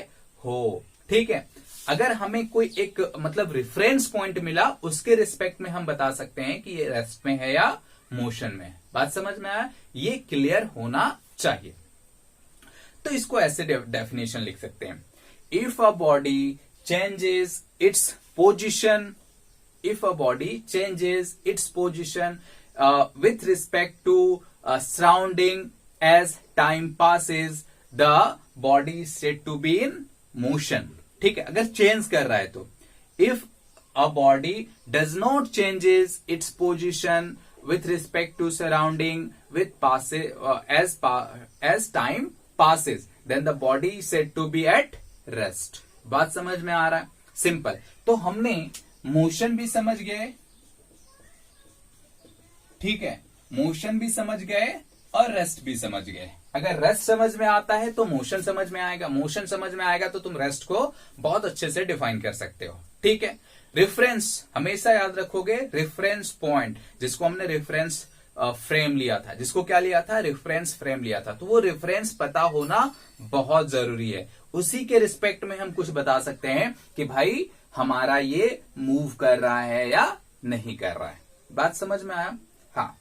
हो, ठीक है। अगर हमें कोई एक मतलब रेफरेंस पॉइंट मिला उसके रिस्पेक्ट में हम बता सकते हैं कि ये रेस्ट में है या मोशन में है। बात समझ में आया? ये क्लियर होना चाहिए। तो इसको ऐसे डेफिनेशन लिख सकते हैं, if a body changes its position, if a body changes its position with respect to surrounding as time passes, the body is said to be in motion, ठीक है। अगर चेंज कर रहा है तो if a body does not changes its position with respect to surrounding with passes as time passes, then the body is said to be at rest। बात समझ में आ रहा है? सिंपल। तो हमने मोशन भी समझ गए, ठीक है, मोशन भी समझ गए और रेस्ट भी समझ गए। अगर रेस्ट समझ में आता है तो मोशन समझ में आएगा, मोशन समझ में आएगा तो तुम रेस्ट को बहुत अच्छे से डिफाइन कर सकते हो, ठीक है। रेफरेंस हमेशा याद रखोगे, रेफरेंस पॉइंट, जिसको हमने रेफरेंस फ्रेम लिया था, जिसको क्या लिया था, रेफरेंस फ्रेम लिया था, तो वो रेफरेंस पता होना बहुत जरूरी है। उसी के रिस्पेक्ट में हम कुछ बता सकते हैं कि भाई हमारा ये मूव कर रहा है या नहीं कर रहा है। बात समझ में आया? हाँ।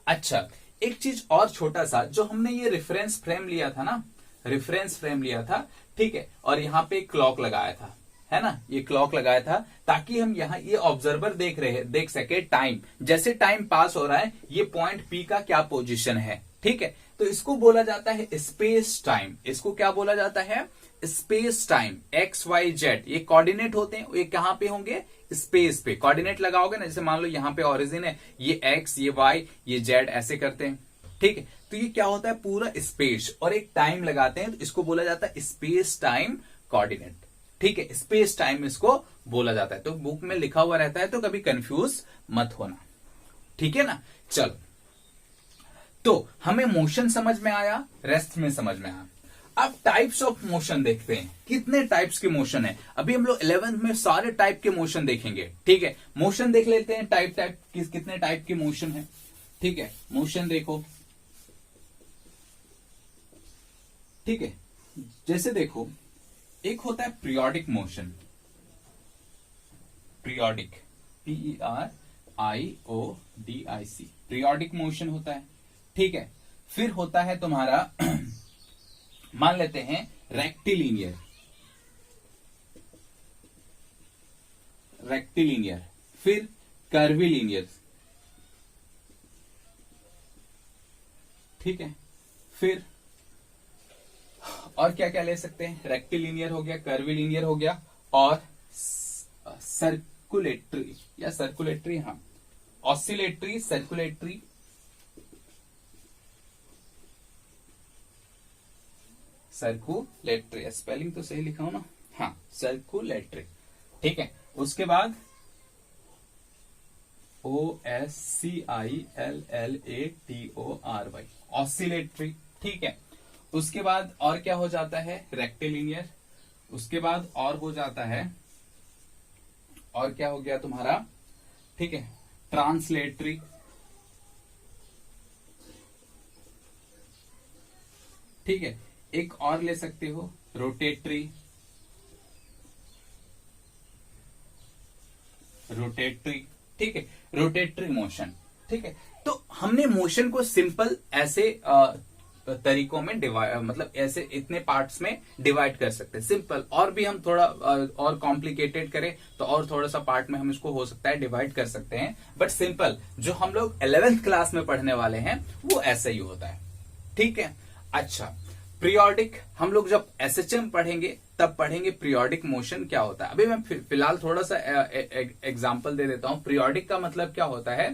अच्छा, एक चीज और छोटा सा, जो हमने ये रेफरेंस फ्रेम लिया था ना, रेफरेंस फ्रेम लिया था, ठीक है, और यहाँ पे क्लॉक लगाया था, है ना, ये क्लॉक लगाया था ताकि हम यहाँ ये ऑब्जर्वर देख सके टाइम, जैसे टाइम पास हो रहा है ये पॉइंट पी का क्या पोजीशन है, ठीक है। तो इसको बोला जाता है स्पेस टाइम। इसको क्या बोला जाता है? Space time. X Y Z ये कोऑर्डिनेट होते हैं, ये कहां पे होंगे? स्पेस पे। कोऑर्डिनेट लगाओगे ना, जैसे मान लो यहाँ पे ओरिजिन है, ये एक्स, ये वाई, ये जेड, ऐसे करते हैं, ठीक है। तो ये क्या होता है? पूरा स्पेस, और एक टाइम लगाते हैं, तो इसको बोला जाता है स्पेस टाइम कोऑर्डिनेट, ठीक है, स्पेस टाइम इसको बोला जाता है। तो बुक में लिखा हुआ रहता है, तो कभी कंफ्यूज मत होना, ठीक है ना। चलो, तो हमें मोशन समझ में आया, रेस्ट में समझ में आया। अब टाइप्स ऑफ मोशन देखते हैं, कितने टाइप्स के मोशन है। अभी हम लोग 11th में सारे टाइप के मोशन देखेंगे, ठीक है। मोशन देख लेते हैं, टाइप कितने टाइप के मोशन है, ठीक है। मोशन देखो, ठीक है, जैसे देखो, एक होता है periodic motion, periodic, PERIODIC, periodic motion होता है, ठीक है। फिर होता है तुम्हारा मान लेते हैं रेक्टिलिनियर, रेक्टिलिनियर, फिर कर्विलिनियर, ठीक है। फिर और क्या क्या ले सकते हैं? रेक्टिलिनियर हो गया, कर्विलिनियर हो गया, और सर्कुलेटरी या सर्कुलेटरी, हाँ, ऑसिलेटरी, सर्कुलेटरी, सर्कुलेटरी, स्पेलिंग तो सही लिखा हूं ना, हाँ, सर्कुलेटरी, ठीक है। उसके बाद OSCILLATORY, ऑसिलेटरी, ठीक है। उसके बाद और क्या हो जाता है? रेक्टिलिनियर। उसके बाद और हो जाता है, और क्या हो गया तुम्हारा, ठीक है, ट्रांसलेटरी, ठीक है। एक और ले सकते हो रोटेटरी, रोटेटरी, ठीक है, रोटेटरी मोशन, ठीक है। तो हमने मोशन को सिंपल ऐसे तरीकों में डिवाइड, मतलब ऐसे इतने पार्ट्स में डिवाइड कर सकते हैं, सिंपल। और भी हम थोड़ा और कॉम्प्लिकेटेड करें तो और थोड़ा सा पार्ट में हम इसको हो सकता है डिवाइड कर सकते हैं, बट सिंपल जो हम लोग 11th क्लास में पढ़ने वाले हैं वो ऐसा ही होता है, ठीक है। अच्छा, पीरियोडिक, हम लोग जब एसएचएम पढ़ेंगे तब पढ़ेंगे पीरियोडिक मोशन क्या होता है। अभी मैं फिलहाल थोड़ा सा एग्जांपल दे देता हूं। पीरियोडिक का मतलब क्या होता है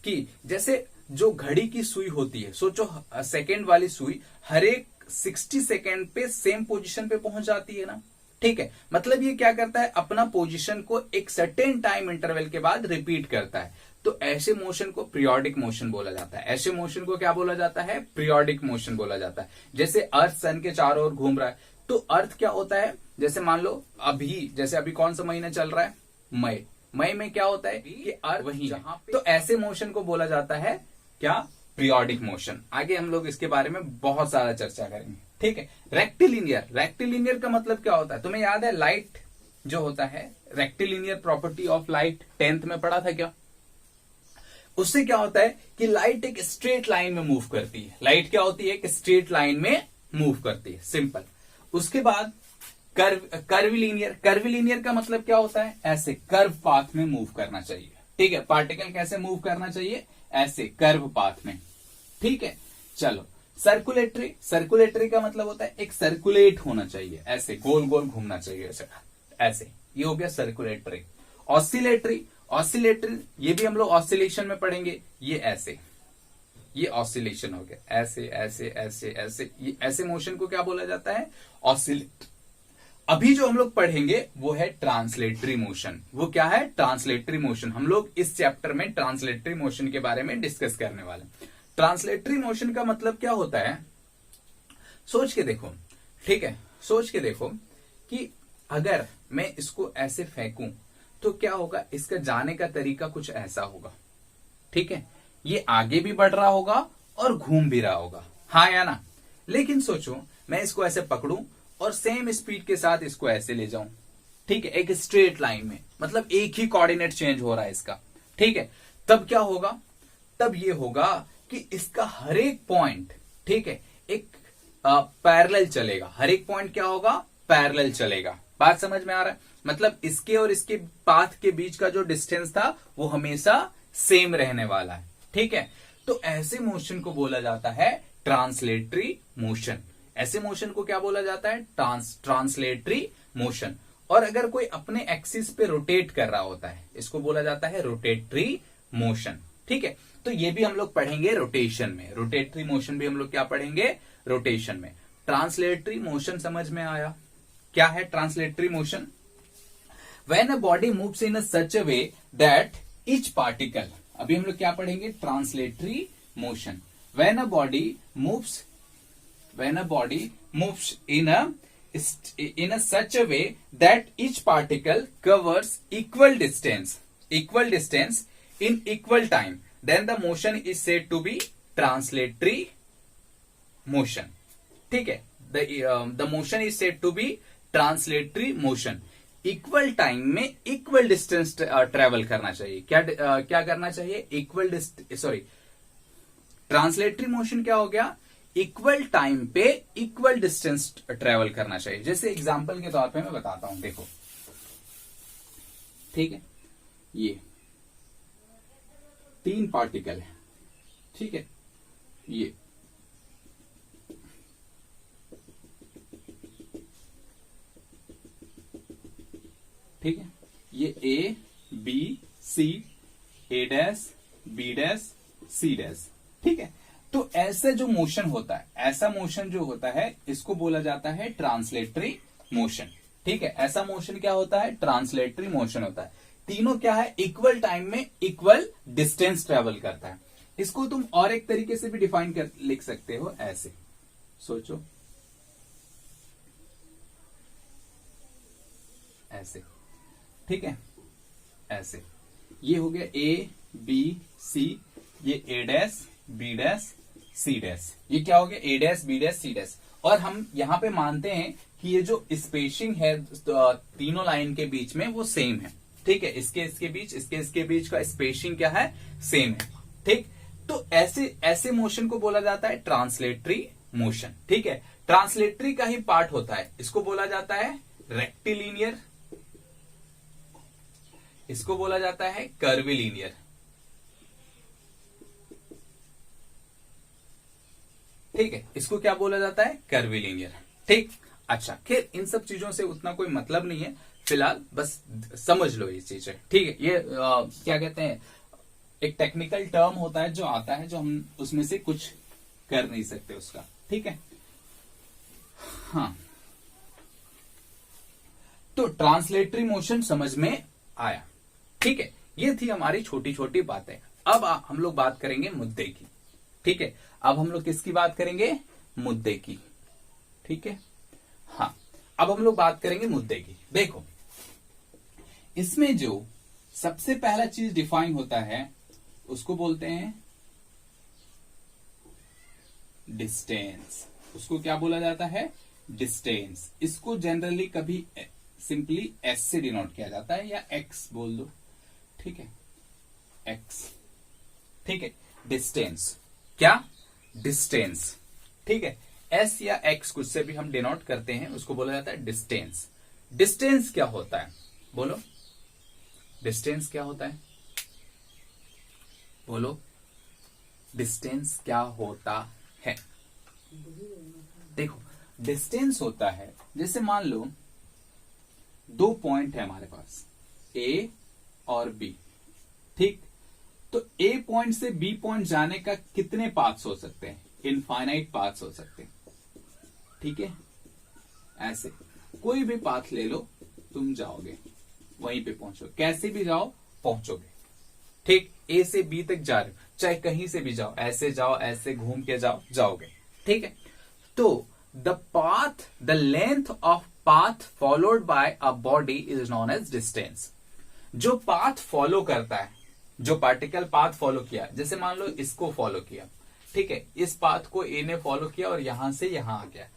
कि जैसे जो घड़ी की सुई होती है, सोचो सेकंड वाली सुई हर एक 60 सेकंड पे सेम पोजीशन पे पहुंच जाती है ना, ठीक है। मतलब ये क्या करता है, अपना पोजीशन को एक सर्टेन टाइम इंटरवल के बाद रिपीट करता है। तो ऐसे मोशन को पीरियोडिक मोशन बोला जाता है। ऐसे मोशन को क्या बोला जाता है, पीरियोडिक मोशन बोला जाता है। जैसे अर्थ सन के चारों ओर घूम रहा है, तो अर्थ क्या होता है, जैसे मान लो अभी कौन सा महीना चल रहा है, मई। मई में क्या होता है कि अर्थ वही है, तो ऐसे मोशन को बोला जाता है क्या, पीरियोडिक मोशन। आगे हम लोग इसके बारे में बहुत सारा चर्चा करेंगे, ठीक है। रेक्टिलिनियर, रेक्टिलिनियर का मतलब क्या होता है, तुम्हें याद है लाइट जो होता है, rectilinear property of light 10th में पढ़ा था क्या। उससे क्या होता है कि लाइट एक स्ट्रेट लाइन में मूव करती है। लाइट क्या होती है, एक स्ट्रेट लाइन में मूव करती है, सिंपल। उसके बाद कर्विलिनियर, कर्विलिनियर का मतलब क्या होता है, ऐसे कर्व पाथ में मूव करना चाहिए, ठीक है। पार्टिकल कैसे मूव करना चाहिए, ऐसे कर्व पाथ में, ठीक है। चलो, सर्कुलेटरी, सर्कुलेटरी का मतलब होता है एक सर्कुलेट होना चाहिए, ऐसे गोल गोल घूमना चाहिए, ऐसे ऐसे, ये हो गया सर्कुलेटरी। ऑसिलेटरी, ऑसिलेटरी ये भी हम लोग ऑसिलेशन में पढ़ेंगे, ये ऐसे, ये ऑसिलेशन हो गया, ऐसे ऐसे ऐसे ऐसे, ये ऐसे मोशन को क्या बोला जाता है, ऑसिलेट। अभी जो हम लोग पढ़ेंगे वो है ट्रांसलेटरी मोशन। वो क्या है, ट्रांसलेटरी मोशन। हम लोग इस चैप्टर में ट्रांसलेटरी मोशन के बारे में डिस्कस करने वाले हैं। ट्रांसलेटरी मोशन का मतलब क्या होता है, सोच के देखो, ठीक है, सोच के देखो कि अगर मैं इसको ऐसे फेंकूं तो क्या होगा, इसका जाने का तरीका कुछ ऐसा होगा, ठीक है। ये आगे भी बढ़ रहा होगा और घूम भी रहा होगा, हाँ या ना। लेकिन सोचो मैं इसको ऐसे पकड़ूं और सेम स्पीड के साथ इसको ऐसे ले जाऊं, ठीक है, एक स्ट्रेट लाइन में, मतलब एक ही कोऑर्डिनेट चेंज हो रहा है इसका, ठीक है। तब क्या होगा, तब ये होगा कि इसका हर एक पॉइंट, ठीक है, एक पैरेलल चलेगा। हर एक पॉइंट क्या होगा, पैरेलल चलेगा। बात समझ में आ रहा है, मतलब इसके और इसके पाथ के बीच का जो डिस्टेंस था वो हमेशा सेम रहने वाला है, ठीक है। तो ऐसे मोशन को बोला जाता है ट्रांसलेटरी मोशन। ऐसे मोशन को क्या बोला जाता है, ट्रांसलेटरी मोशन। और अगर कोई अपने एक्सिस पे रोटेट कर रहा होता है, इसको बोला जाता है रोटेटरी मोशन, ठीक है। तो ये भी हम लोग पढ़ेंगे रोटेशन में, रोटेटरी मोशन भी हम लोग क्या पढ़ेंगे, रोटेशन में। ट्रांसलेटरी मोशन समझ में आया, क्या है translatory motion, when a body moves in such a way that each particle, अभी हम लोग क्या पढ़ेंगे, translatory motion. When a body moves in a such a way that each particle covers equal distance in equal time, then the motion is said to be translatory motion, ठीक है। the motion is said to be translatory motion। Equal time में equal distance travel करना चाहिए, क्या करना चाहिए, equal sorry, translatory motion क्या हो गया, इक्वल टाइम पे इक्वल डिस्टेंस ट्रेवल करना चाहिए। जैसे एग्जांपल के तौर पे मैं बताता हूं, देखो, ठीक है, ये 3 पार्टिकल है, ठीक है, ये ठीक है, ये A B C, A dash B dash C dash, ठीक है। तो ऐसा जो मोशन होता है, ऐसा मोशन जो होता है इसको बोला जाता है ट्रांसलेटरी मोशन, ठीक है। ऐसा मोशन क्या होता है, ट्रांसलेटरी मोशन होता है। तीनों क्या है, इक्वल टाइम में इक्वल डिस्टेंस ट्रेवल करता है। इसको तुम और एक तरीके से भी डिफाइन कर लिख सकते हो, ऐसे सोचो, ऐसे, ठीक है, ऐसे। ये हो गया ए बी सी, ये A dash B dash C dash, ये क्या हो गया, A dash B dash C dash. और हम यहां पे मानते हैं कि ये जो स्पेसिंग है तीनों लाइन के बीच में वो सेम है, ठीक है, इसके बीच का स्पेसिंग क्या है, सेम है। ठीक, तो ऐसे ऐसे मोशन को बोला जाता है ट्रांसलेटरी मोशन। ठीक है, ट्रांसलेटरी का ही पार्ट होता है, इसको बोला जाता है रेक्टिलिनियर, इसको बोला जाता है कर्विलिनियर। ठीक है, इसको क्या बोला जाता है, कर्विलिनियर। ठीक, अच्छा, खैर इन सब चीजों से उतना कोई मतलब नहीं है फिलहाल, बस समझ लो ये चीजें। ठीक है, ये क्या कहते हैं, एक टेक्निकल टर्म होता है जो आता है, जो हम उसमें से कुछ कर नहीं सकते उसका। ठीक है, हाँ, तो ट्रांसलेटरी मोशन समझ में आया। ठीक है, ये थी हमारी छोटी छोटी बातें। अब हम लोग बात करेंगे मुद्दे की। ठीक है, अब हम लोग किसकी बात करेंगे, मुद्दे की। ठीक है, हाँ, अब हम लोग बात करेंगे मुद्दे की। देखो, इसमें जो सबसे पहला चीज डिफाइन होता है उसको बोलते हैं डिस्टेंस। उसको क्या बोला जाता है, डिस्टेंस। इसको जनरली कभी सिंपली एस से डिनोट किया जाता है, या एक्स बोल दो। ठीक है, एक्स। ठीक है, डिस्टेंस, क्या, डिस्टेंस। ठीक है, एस या एक्स कुछ से भी हम डिनोट करते हैं, उसको बोला जाता है डिस्टेंस। डिस्टेंस क्या होता है, बोलो, डिस्टेंस क्या होता है, बोलो, डिस्टेंस क्या होता है। देखो, डिस्टेंस होता है, जैसे मान लो 2 पॉइंट है हमारे पास, ए और बी। ठीक, तो ए पॉइंट से बी पॉइंट जाने का कितने पाथ्स हो सकते हैं, इनफाइनाइट पाथ्स हो सकते हैं। ठीक है, ऐसे कोई भी पाथ ले लो, तुम जाओगे वहीं पे पहुंचोगे, कैसे भी जाओ पहुंचोगे। ठीक, ए से बी तक जा रहे हो, चाहे कहीं से भी जाओ, ऐसे जाओ, ऐसे घूम के जाओ, जाओगे। ठीक है, तो the length of path followed by a body is known as distance. जो पाथ फॉलो करता है, जो पार्टिकल पाथ फॉलो किया, जैसे मान लो इसको फॉलो किया। ठीक है, इस पाथ को ए ने फॉलो किया और यहां से यहां आ गया,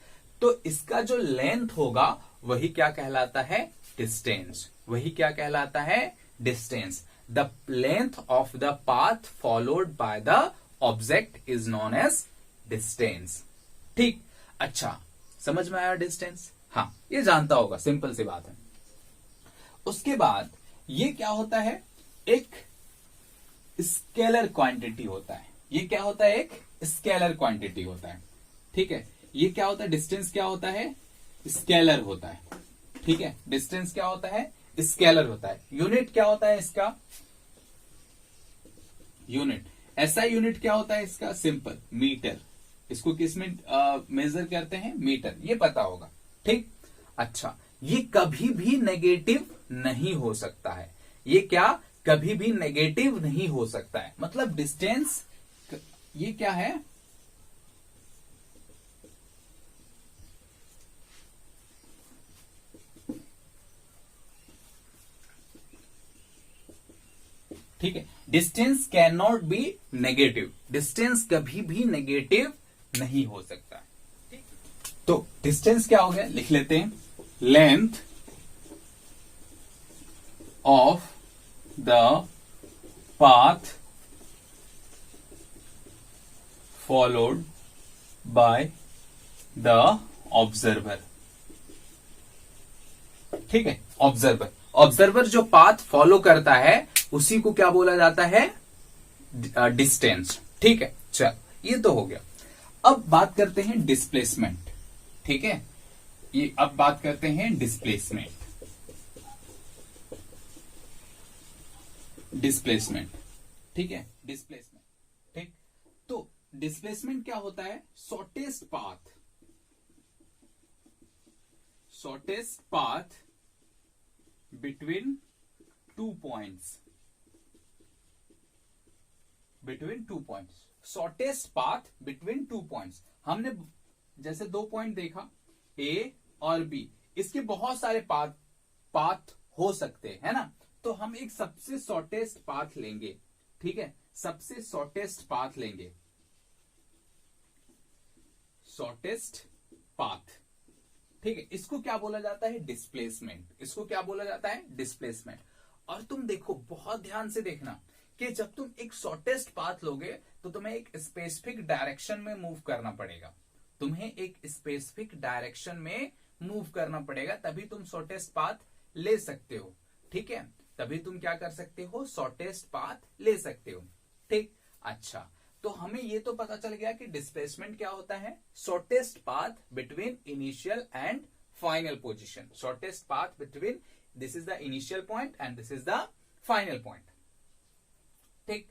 तो इसका जो लेंथ होगा वही क्या कहलाता है, डिस्टेंस। वही क्या कहलाता है, distance. The length of the path followed by the object is known as distance. ठीक, अच्छा, समझ में आया डिस्टेंस, हाँ, ये जानता होगा, सिंपल सी बात है। उसके बाद ये क्या होता है, एक स्केलर क्वांटिटी होता है। ये क्या होता है, एक स्केलर क्वांटिटी होता है। ठीक है, ये क्या होता है, डिस्टेंस क्या होता है, स्केलर होता है। ठीक है, डिस्टेंस क्या होता है, स्केलर होता है। यूनिट क्या होता है इसका, यूनिट। ऐसा यूनिट क्या होता है इसका, सिंपल, मीटर। इसको किस में मेजर करते हैं, मीटर, ये पता होगा। ठीक, अच्छा, ये कभी भी नेगेटिव नहीं हो सकता है। ये क्या, कभी भी नेगेटिव नहीं हो सकता है, मतलब डिस्टेंस ये क्या है, ठीक है, distance can not be negative. Distance कभी भी नेगेटिव नहीं हो सकता है। ठीक, तो डिस्टेंस क्या हो गया, लिख लेते हैं, length of the path followed by the observer. ठीक है, ऑब्जर्वर, ऑब्जर्वर जो पाथ फॉलो करता है उसी को क्या बोला जाता है, डिस्टेंस। ठीक है, चल, ये तो हो गया। अब बात करते हैं डिस्प्लेसमेंट। ठीक है, ये अब बात करते हैं डिस्प्लेसमेंट। डिस्प्लेसमेंट, ठीक है, डिस्प्लेसमेंट। ठीक, तो डिस्प्लेसमेंट क्या होता है, shortest path, shortest path between 2 points, between 2 points, shortest path between 2 points. हमने जैसे 2 पॉइंट देखा, ए और बी, इसके बहुत सारे पाथ हो सकते हैं ना, तो हम एक सबसे शॉर्टेस्ट पाथ लेंगे। ठीक है, सबसे शॉर्टेस्ट पाथ लेंगे, शॉर्टेस्ट पाथ। ठीक है, इसको क्या बोला जाता है, डिस्प्लेसमेंट। इसको क्या बोला जाता है, डिस्प्लेसमेंट। और तुम देखो, बहुत ध्यान से देखना कि जब तुम एक शॉर्टेस्ट पाथ लोगे तो तुम्हें एक स्पेसिफिक डायरेक्शन में मूव करना पड़ेगा। तुम्हें एक स्पेसिफिक डायरेक्शन में मूव करना पड़ेगा, तभी तुम शॉर्टेस्ट पाथ ले सकते हो। ठीक है, तभी तुम क्या कर सकते हो, शॉर्टेस्ट पाथ ले सकते हो। ठीक, अच्छा, तो हमें ये तो पता चल गया कि डिस्प्लेसमेंट क्या होता है, shortest path between initial and final position. Shortest path between, this is the initial point and this is the final point. ठीक,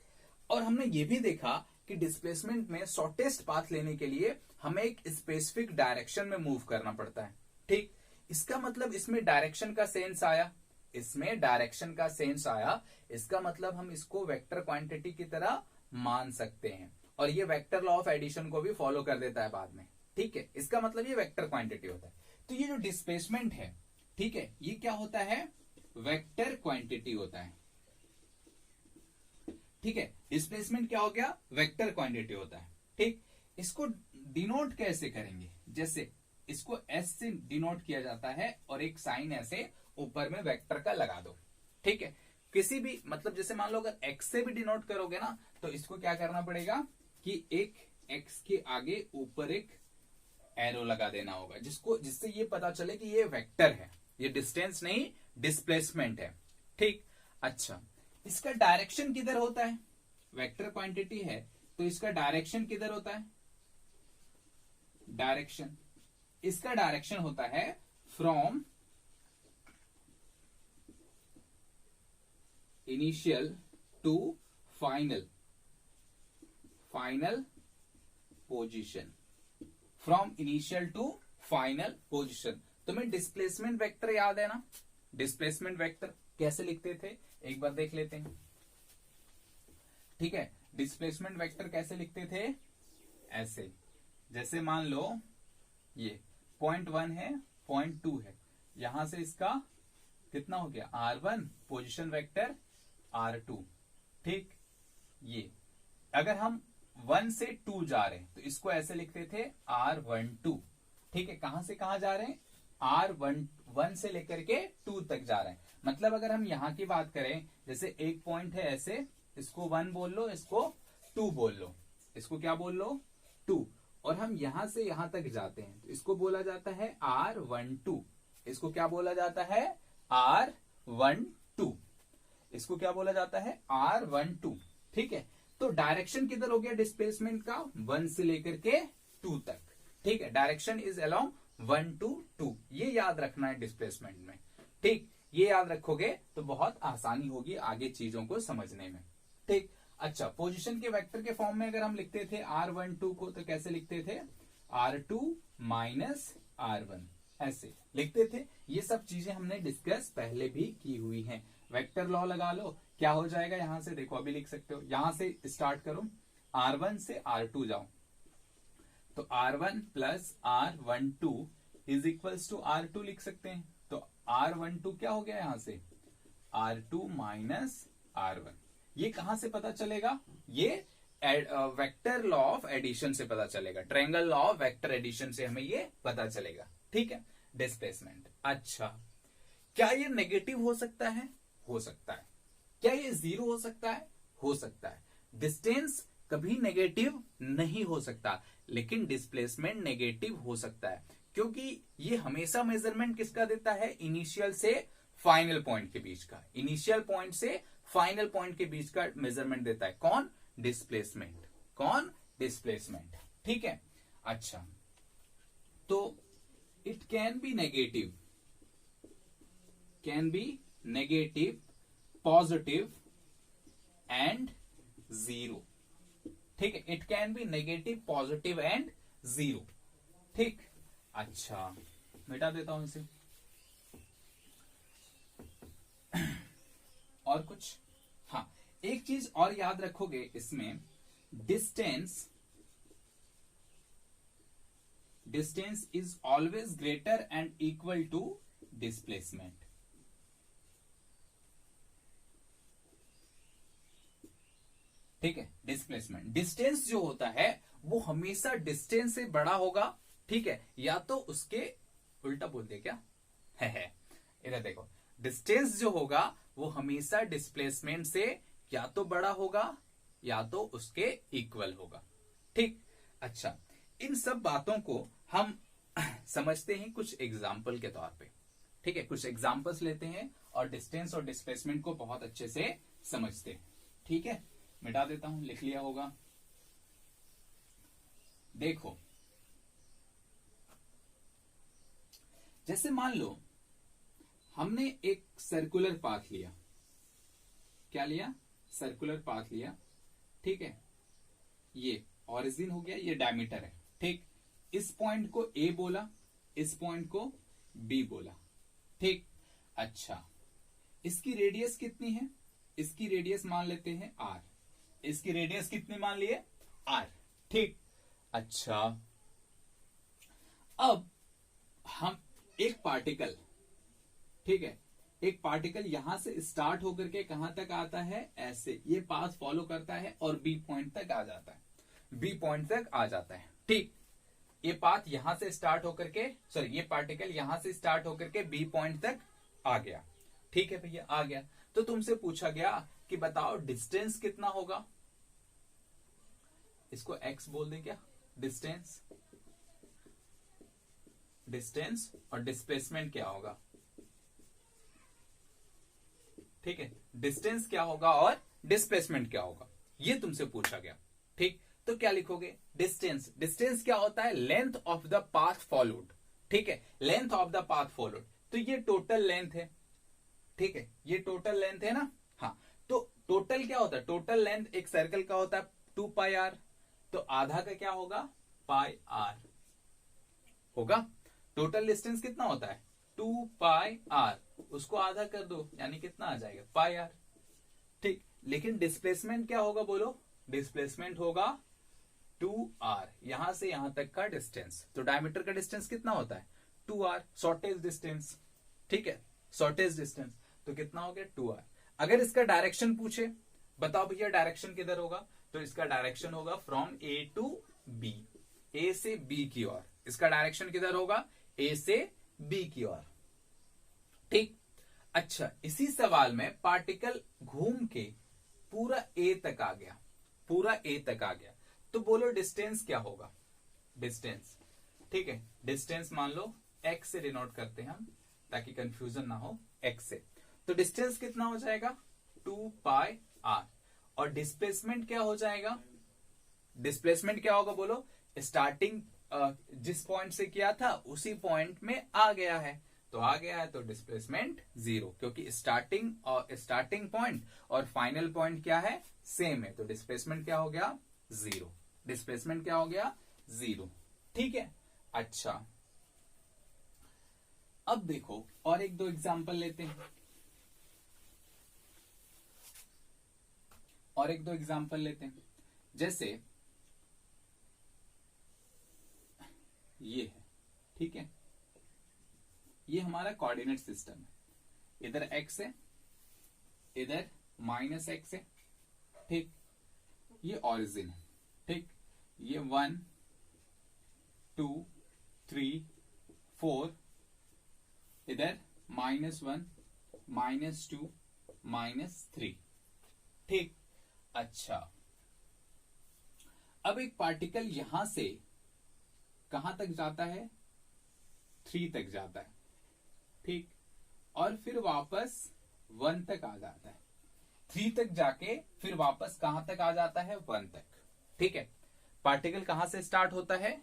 और हमने ये भी देखा कि डिस्प्लेसमेंट में शॉर्टेस्ट पाथ लेने के लिए हमें एक स्पेसिफिक डायरेक्शन में मूव करना पड़ता है। ठीक, इसका मतलब इसमें डायरेक्शन का सेंस आया, इसमें डायरेक्शन का सेंस आया, इसका मतलब हम इसको वेक्टर क्वांटिटी की तरह मान सकते हैं, और ये वेक्टर लॉ ऑफ एडिशन को भी फॉलो कर देता है बाद में। ठीक है, इसका मतलब ये वेक्टर क्वांटिटी होता है। तो ये जो डिस्प्लेसमेंट है, ठीक है, ये क्या होता है, वेक्टर क्वांटिटी होता है। ठीक है, डिस्प्लेसमेंट क्या हो गया, वेक्टर क्वांटिटी होता है। ठीक, इसको डिनोट कैसे करेंगे, जैसे इसको एस से डिनोट किया जाता है और एक साइन ऐसे ऊपर में वेक्टर का लगा दो। ठीक है, किसी भी मतलब जैसे मान लो अगर एक्स से भी डिनोट करोगे ना, तो इसको क्या करना पड़ेगा कि एक एक्स के आगे ऊपर एक एरो लगा देना होगा, जिससे ये पता चले कि ये वेक्टर है, ये डिस्टेंस नहीं डिस्प्लेसमेंट है। ठीक, अच्छा, इसका डायरेक्शन किधर होता है, वेक्टर क्वांटिटी है तो इसका डायरेक्शन किधर होता है, डायरेक्शन, इसका डायरेक्शन होता है from initial to final position, from initial to final position. तुम्हें डिस्प्लेसमेंट वेक्टर याद है ना, डिस्प्लेसमेंट वेक्टर कैसे लिखते थे, एक बार देख लेते हैं। ठीक है, डिस्प्लेसमेंट वेक्टर कैसे लिखते थे, ऐसे, जैसे मान लो ये पॉइंट 1 है, पॉइंट 2 है, यहां से इसका कितना हो गया r1, पोजीशन वेक्टर r2। ठीक, ये अगर हम 1 से 2 जा रहे हैं तो इसको ऐसे लिखते थे r12। ठीक है, कहां से कहां जा रहे हैं, r1 से लेकर के 2 तक जा रहे हैं। मतलब अगर हम यहां की बात करें, जैसे एक पॉइंट है ऐसे, इसको 1 बोल लो, इसको 2 बोल लो, इसको क्या बोल लो 2, और हम यहां से यहां तक जाते हैं तो इसको बोला जाता है r12, इसको क्या बोला जाता है r12, इसको क्या बोला जाता है r12। ठीक है, तो डायरेक्शन किधर हो गया डिस्प्लेसमेंट का, 1 से लेकर के 2 तक। ठीक है, डायरेक्शन इज अलोंग 1 to 2, ये याद रखना है डिस्प्लेसमेंट में। ठीक, ये याद रखोगे तो बहुत आसानी होगी आगे चीजों को समझने में। ठीक, अच्छा, पोजीशन के वेक्टर के फॉर्म में अगर हम लिखते थे r12 को तो कैसे लिखते थे, r2 माइनस r1, ऐसे लिखते थे। ये सब चीजें हमने डिस्कस पहले भी की हुई हैं। वेक्टर लॉ लगा लो, क्या हो जाएगा, यहां से देखो अभी लिख सकते हो, यहां से स्टार्ट करो, r1 से r2 जाओ, तो r1 plus r12 is equals to r2 लिख सकते हैं। तो r12 क्या हो गया यहां से, r2 माइनस r1। ये कहां से पता चलेगा, ये वेक्टर लॉ ऑफ एडिशन से पता चलेगा, triangle law of vector addition से हमें ये पता चलेगा। ठीक है, डिस्प्लेसमेंट। अच्छा, क्या ये नेगेटिव हो सकता है, हो सकता है। क्या ये 0 हो सकता है, हो सकता है। डिस्टेंस कभी नेगेटिव नहीं हो सकता, लेकिन डिस्प्लेसमेंट नेगेटिव हो सकता है, क्योंकि ये हमेशा मेजरमेंट किसका देता है, इनिशियल से फाइनल पॉइंट के बीच का, इनिशियल पॉइंट से फाइनल पॉइंट के बीच का मेजरमेंट देता है कौन, डिस्प्लेसमेंट, कौन, डिस्प्लेसमेंट। ठीक है, अच्छा, तो it can be negative, positive and 0। ठीक है, it can be negative, positive and 0। ठीक, अच्छा, मिटा देता हूं इसे। और कुछ, हाँ, एक चीज और याद रखोगे इसमें, distance is always greater and equal to displacement. ठीक है, डिस्प्लेसमेंट, डिस्टेंस जो होता है वो हमेशा डिस्टेंस से बड़ा होगा। ठीक है, या तो उसके उल्टा बोल दिया क्या है, इधर देखो, डिस्टेंस जो होगा वो हमेशा डिस्प्लेसमेंट से या तो बड़ा होगा या तो उसके इक्वल होगा। ठीक, अच्छा, इन सब बातों को हम समझते हैं कुछ एग्जाम्पल के तौर पे। ठीक है, कुछ एग्जाम्पल्स लेते हैं और डिस्टेंस और डिस्प्लेसमेंट को बहुत अच्छे से समझते हैं। ठीक है, मिटा देता हूं, लिख लिया होगा। देखो, जैसे मान लो हमने एक सर्कुलर पाथ लिया। क्या लिया? सर्कुलर पाथ लिया। ठीक है, ये ऑरिजिन हो गया, ये डायमीटर है। ठीक, इस पॉइंट को ए बोला, इस पॉइंट को बी बोला। ठीक, अच्छा, इसकी रेडियस कितनी है? इसकी रेडियस मान लेते हैं आर। इसकी रेडियस कितनी मान लिए? आर। ठीक, अच्छा, अब हम एक पार्टिकल, ठीक है, एक पार्टिकल यहां से स्टार्ट होकर के कहां तक आता है? ऐसे ये पाथ फॉलो करता है और बी पॉइंट तक आ जाता है। बी पॉइंट तक आ जाता है। ठीक, ये पाथ यहां से स्टार्ट होकर के, सॉरी, ये पार्टिकल यहां से स्टार्ट होकर के बी पॉइंट तक आ गया। ठीक है भैया, आ गया। तो तुमसे पूछा गया कि बताओ डिस्टेंस कितना होगा? इसको एक्स बोल दें क्या? डिस्टेंस, डिस्टेंस और डिस्प्लेसमेंट क्या होगा? ठीक है, डिस्टेंस क्या होगा और डिस्प्लेसमेंट क्या होगा, ये तुमसे पूछा गया। ठीक, तो क्या लिखोगे? डिस्टेंस, डिस्टेंस क्या होता है? Length of the path followed. ठीक है, length of the path followed, तो ये टोटल लेंथ है। ठीक है, ये टोटल लेंथ है ना। हाँ, तो टोटल क्या होता है? टोटल लेंथ एक सर्कल का होता है 2 पाई आर, तो आधा का क्या होगा? पाई आर होगा। टोटल डिस्टेंस कितना होता है? 2 पाई आर, उसको आधा कर दो, यानी कितना आ जाएगा? पाई आर। ठीक, लेकिन डिस्प्लेसमेंट क्या होगा बोलो? डिस्प्लेसमेंट होगा 2 आर, यहां से यहां तक का डिस्टेंस। तो डायमीटर का डिस्टेंस कितना होता है? 2 आर, शॉर्टेज डिस्टेंस। ठीक है, शॉर्टेज डिस्टेंस, तो कितना हो गया? 2 आर। अगर इसका डायरेक्शन पूछे, बताओ भैया डायरेक्शन किधर होगा, तो इसका डायरेक्शन होगा फ्रॉम ए टू बी, ए से बी की ओर। इसका डायरेक्शन किधर होगा? ए से बी की ओर। ठीक, अच्छा, इसी सवाल में पार्टिकल घूम के पूरा ए तक आ गया, पूरा ए तक आ गया, तो बोलो डिस्टेंस क्या होगा? डिस्टेंस, ठीक है, डिस्टेंस मान लो एक्स से डिनोट करते हैं हम, ताकि कंफ्यूजन ना हो, एक्स से। तो डिस्टेंस कितना हो जाएगा? 2 पाई आर। और डिस्प्लेसमेंट क्या हो जाएगा? डिस्प्लेसमेंट क्या होगा बोलो? स्टार्टिंग जिस पॉइंट से किया था उसी पॉइंट में आ गया है, तो आ गया है, तो डिस्प्लेसमेंट 0, क्योंकि स्टार्टिंग पॉइंट और फाइनल पॉइंट क्या है? सेम है, तो डिस्प्लेसमेंट क्या हो गया? 0। डिस्प्लेसमेंट क्या हो गया? 0। ठीक है, अच्छा, अब देखो और एक दो एग्जांपल लेते हैं, और एक दो एग्जांपल लेते हैं। जैसे ये है, ठीक है, ये हमारा कोऑर्डिनेट सिस्टम है। इधर x है, इधर -x है। ठीक, ये ओरिजिन है। ठीक, ये 1 2 3 4, इधर -1 -2 -3। ठीक, अच्छा, अब एक पार्टिकल यहां से कहां तक जाता है? 3 तक जाता है। ठीक, और फिर वापस 1 तक आ जाता है। 3 तक जाके फिर वापस कहां तक आ जाता है? 1 तक। ठीक है, पार्टिकल कहां से स्टार्ट होता है?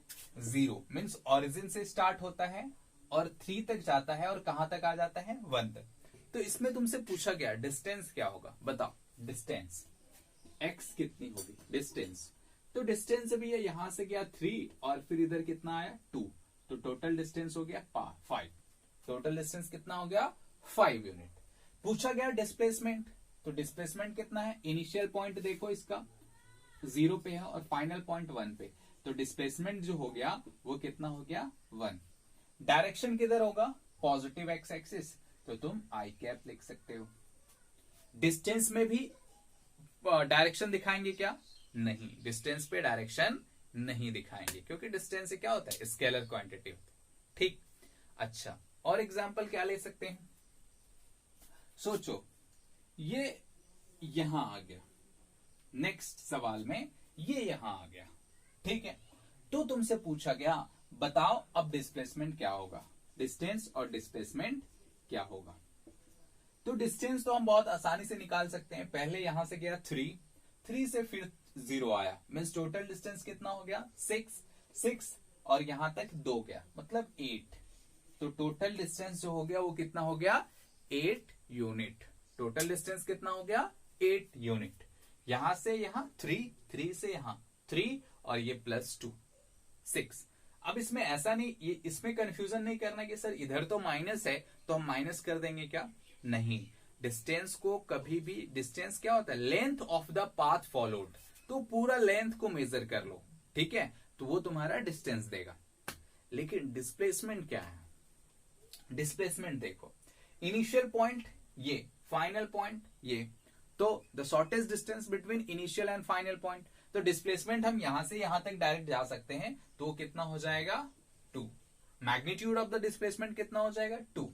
0, मीन्स ओरिजिन से स्टार्ट होता है और 3 तक जाता है और कहां तक आ जाता है? 1 तक। तो इसमें तुमसे पूछा गया डिस्टेंस क्या होगा, बताओ। डिस्टेंस x कितनी होगी? डिस्टेंस, तो डिस्टेंस भी है, यहां से गया 3 और फिर इधर कितना आया? 2, तो टोटल डिस्टेंस हो गया 5। टोटल डिस्टेंस कितना हो गया? 5 यूनिट। पूछा गया डिस्प्लेसमेंट, तो डिस्प्लेसमेंट कितना है? इनिशियल पॉइंट देखो इसका 0 पे है और फाइनल पॉइंट 1 पे, तो डिस्प्लेसमेंट जो हो गया वो कितना हो गया? 1। डायरेक्शन किधर होगा? पॉजिटिव एक्स एक्सिस, तो तुम आई कैप लिख सकते हो। डिस्टेंस में भी डायरेक्शन दिखाएंगे क्या? नहीं, डिस्टेंस पे डायरेक्शन नहीं दिखाएंगे, क्योंकि डिस्टेंस से क्या होता है? स्केलर क्वांटिटी होता है। ठीक, अच्छा, और एग्जांपल क्या ले सकते हैं? सोचो, ये यहां आ गया, नेक्स्ट सवाल में ये यहां आ गया, ठीक है। तो तुमसे पूछा गया बताओ अब डिस्प्लेसमेंट क्या होगा, डिस्टेंस और डिस्प्लेसमेंट क्या होगा। तो डिस्टेंस तो हम बहुत आसानी से निकाल सकते हैं। पहले यहां से गया 3 से फिर 0 आया, मीन्स टोटल डिस्टेंस कितना हो गया 6 और यहां तक 2 गया, मतलब 8। तो टोटल डिस्टेंस जो हो गया वो कितना हो गया 8 यूनिट। टोटल डिस्टेंस कितना हो गया 8 यूनिट। यहां से यहां 3 से यहां 3 और ये +2 6। अब इसमें ऐसा नहीं, ये इसमें कंफ्यूजन नहीं करना कि सर इधर तो माइनस है तो हम माइनस कर देंगे क्या, नहीं। डिस्टेंस को कभी भी, डिस्टेंस क्या होता है length of the path followed, तो पूरा लेंथ को मेजर कर लो, ठीक है, तो वो तुम्हारा डिस्टेंस देगा। लेकिन डिस्प्लेसमेंट क्या है, डिस्प्लेसमेंट देखो इनिशियल पॉइंट ये, फाइनल पॉइंट ये, तो the shortest distance between initial and final point. तो डिस्प्लेसमेंट हम यहां से यहां तक डायरेक्ट जा सकते हैं, तो वो कितना हो जाएगा 2। मैग्नीट्यूड ऑफ द डिस्प्लेसमेंट कितना हो जाएगा 2।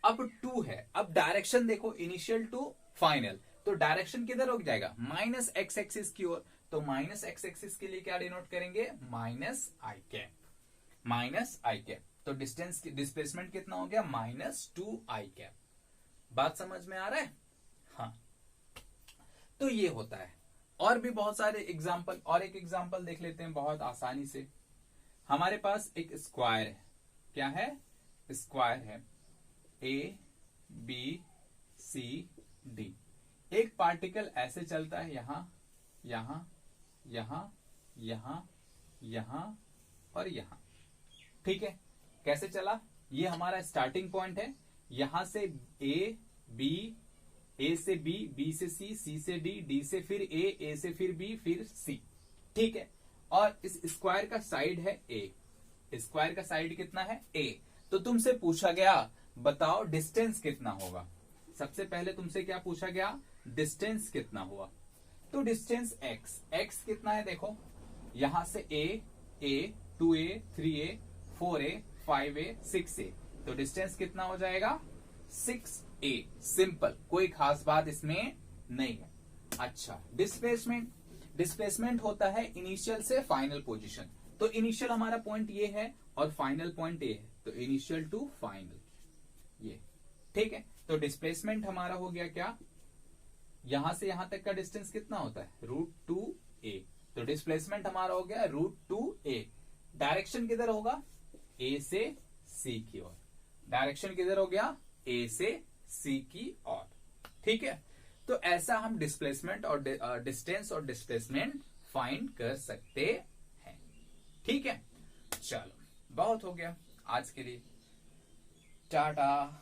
अब 2 है, अब डायरेक्शन देखो इनिशियल टू फाइनल, तो डायरेक्शन किधर हो जाएगा माइनस एक्स एक्सिस की ओर। तो माइनस एक्स एक्सिस के लिए क्या डिनोट करेंगे माइनस आई कैप, माइनस आई कैप। तो डिस्टेंस डिस्प्लेसमेंट कितना हो गया -2 आई कैप। बात समझ में आ रहा है, हाँ। तो ये होता है। और भी बहुत सारे एग्जाम्पल, और एक एग्जाम्पल देख लेते हैं बहुत आसानी से। हमारे पास एक स्क्वायर है, क्या है स्क्वायर है ABCD। एक पार्टिकल ऐसे चलता है यहां यहां यहां यहां यहां और यहां, ठीक है। कैसे चला, ये हमारा स्टार्टिंग पॉइंट है, यहां से A से B, B से C, C से D, D से फिर A से फिर B, फिर C, ठीक है। और इस स्क्वायर का साइड है A, स्क्वायर का साइड कितना है A। तो तुमसे पूछा गया बताओ डिस्टेंस कितना होगा। सबसे पहले तुमसे क्या पूछा गया डिस्टेंस कितना हुआ। तो डिस्टेंस x कितना है देखो, यहां से A 2A 3A 4A 5A 6A, तो डिस्टेंस कितना हो जाएगा 6A। सिंपल, कोई खास बात इसमें नहीं है। अच्छा, डिस्प्लेसमेंट होता है इनिशियल से फाइनल पोजीशन। तो इनिशियल हमारा पॉइंट ये है और फाइनल पॉइंट ये है, तो इनिशियल टू फाइनल ये, ठीक है। तो डिस्प्लेसमेंट हमारा हो गया क्या, यहां से यहां तक का डिस्टेंस कितना होता है √2a। तो डिस्प्लेसमेंट हमारा हो गया √2a। डायरेक्शन किधर होगा A से C की ओर, डायरेक्शन किधर हो गया A से C की ओर, ठीक है। तो ऐसा हम डिस्प्लेसमेंट और डिस्टेंस और डिस्प्लेसमेंट फाइंड कर सकते हैं, ठीक है। चलो बहुत हो गया आज के लिए, टाटा।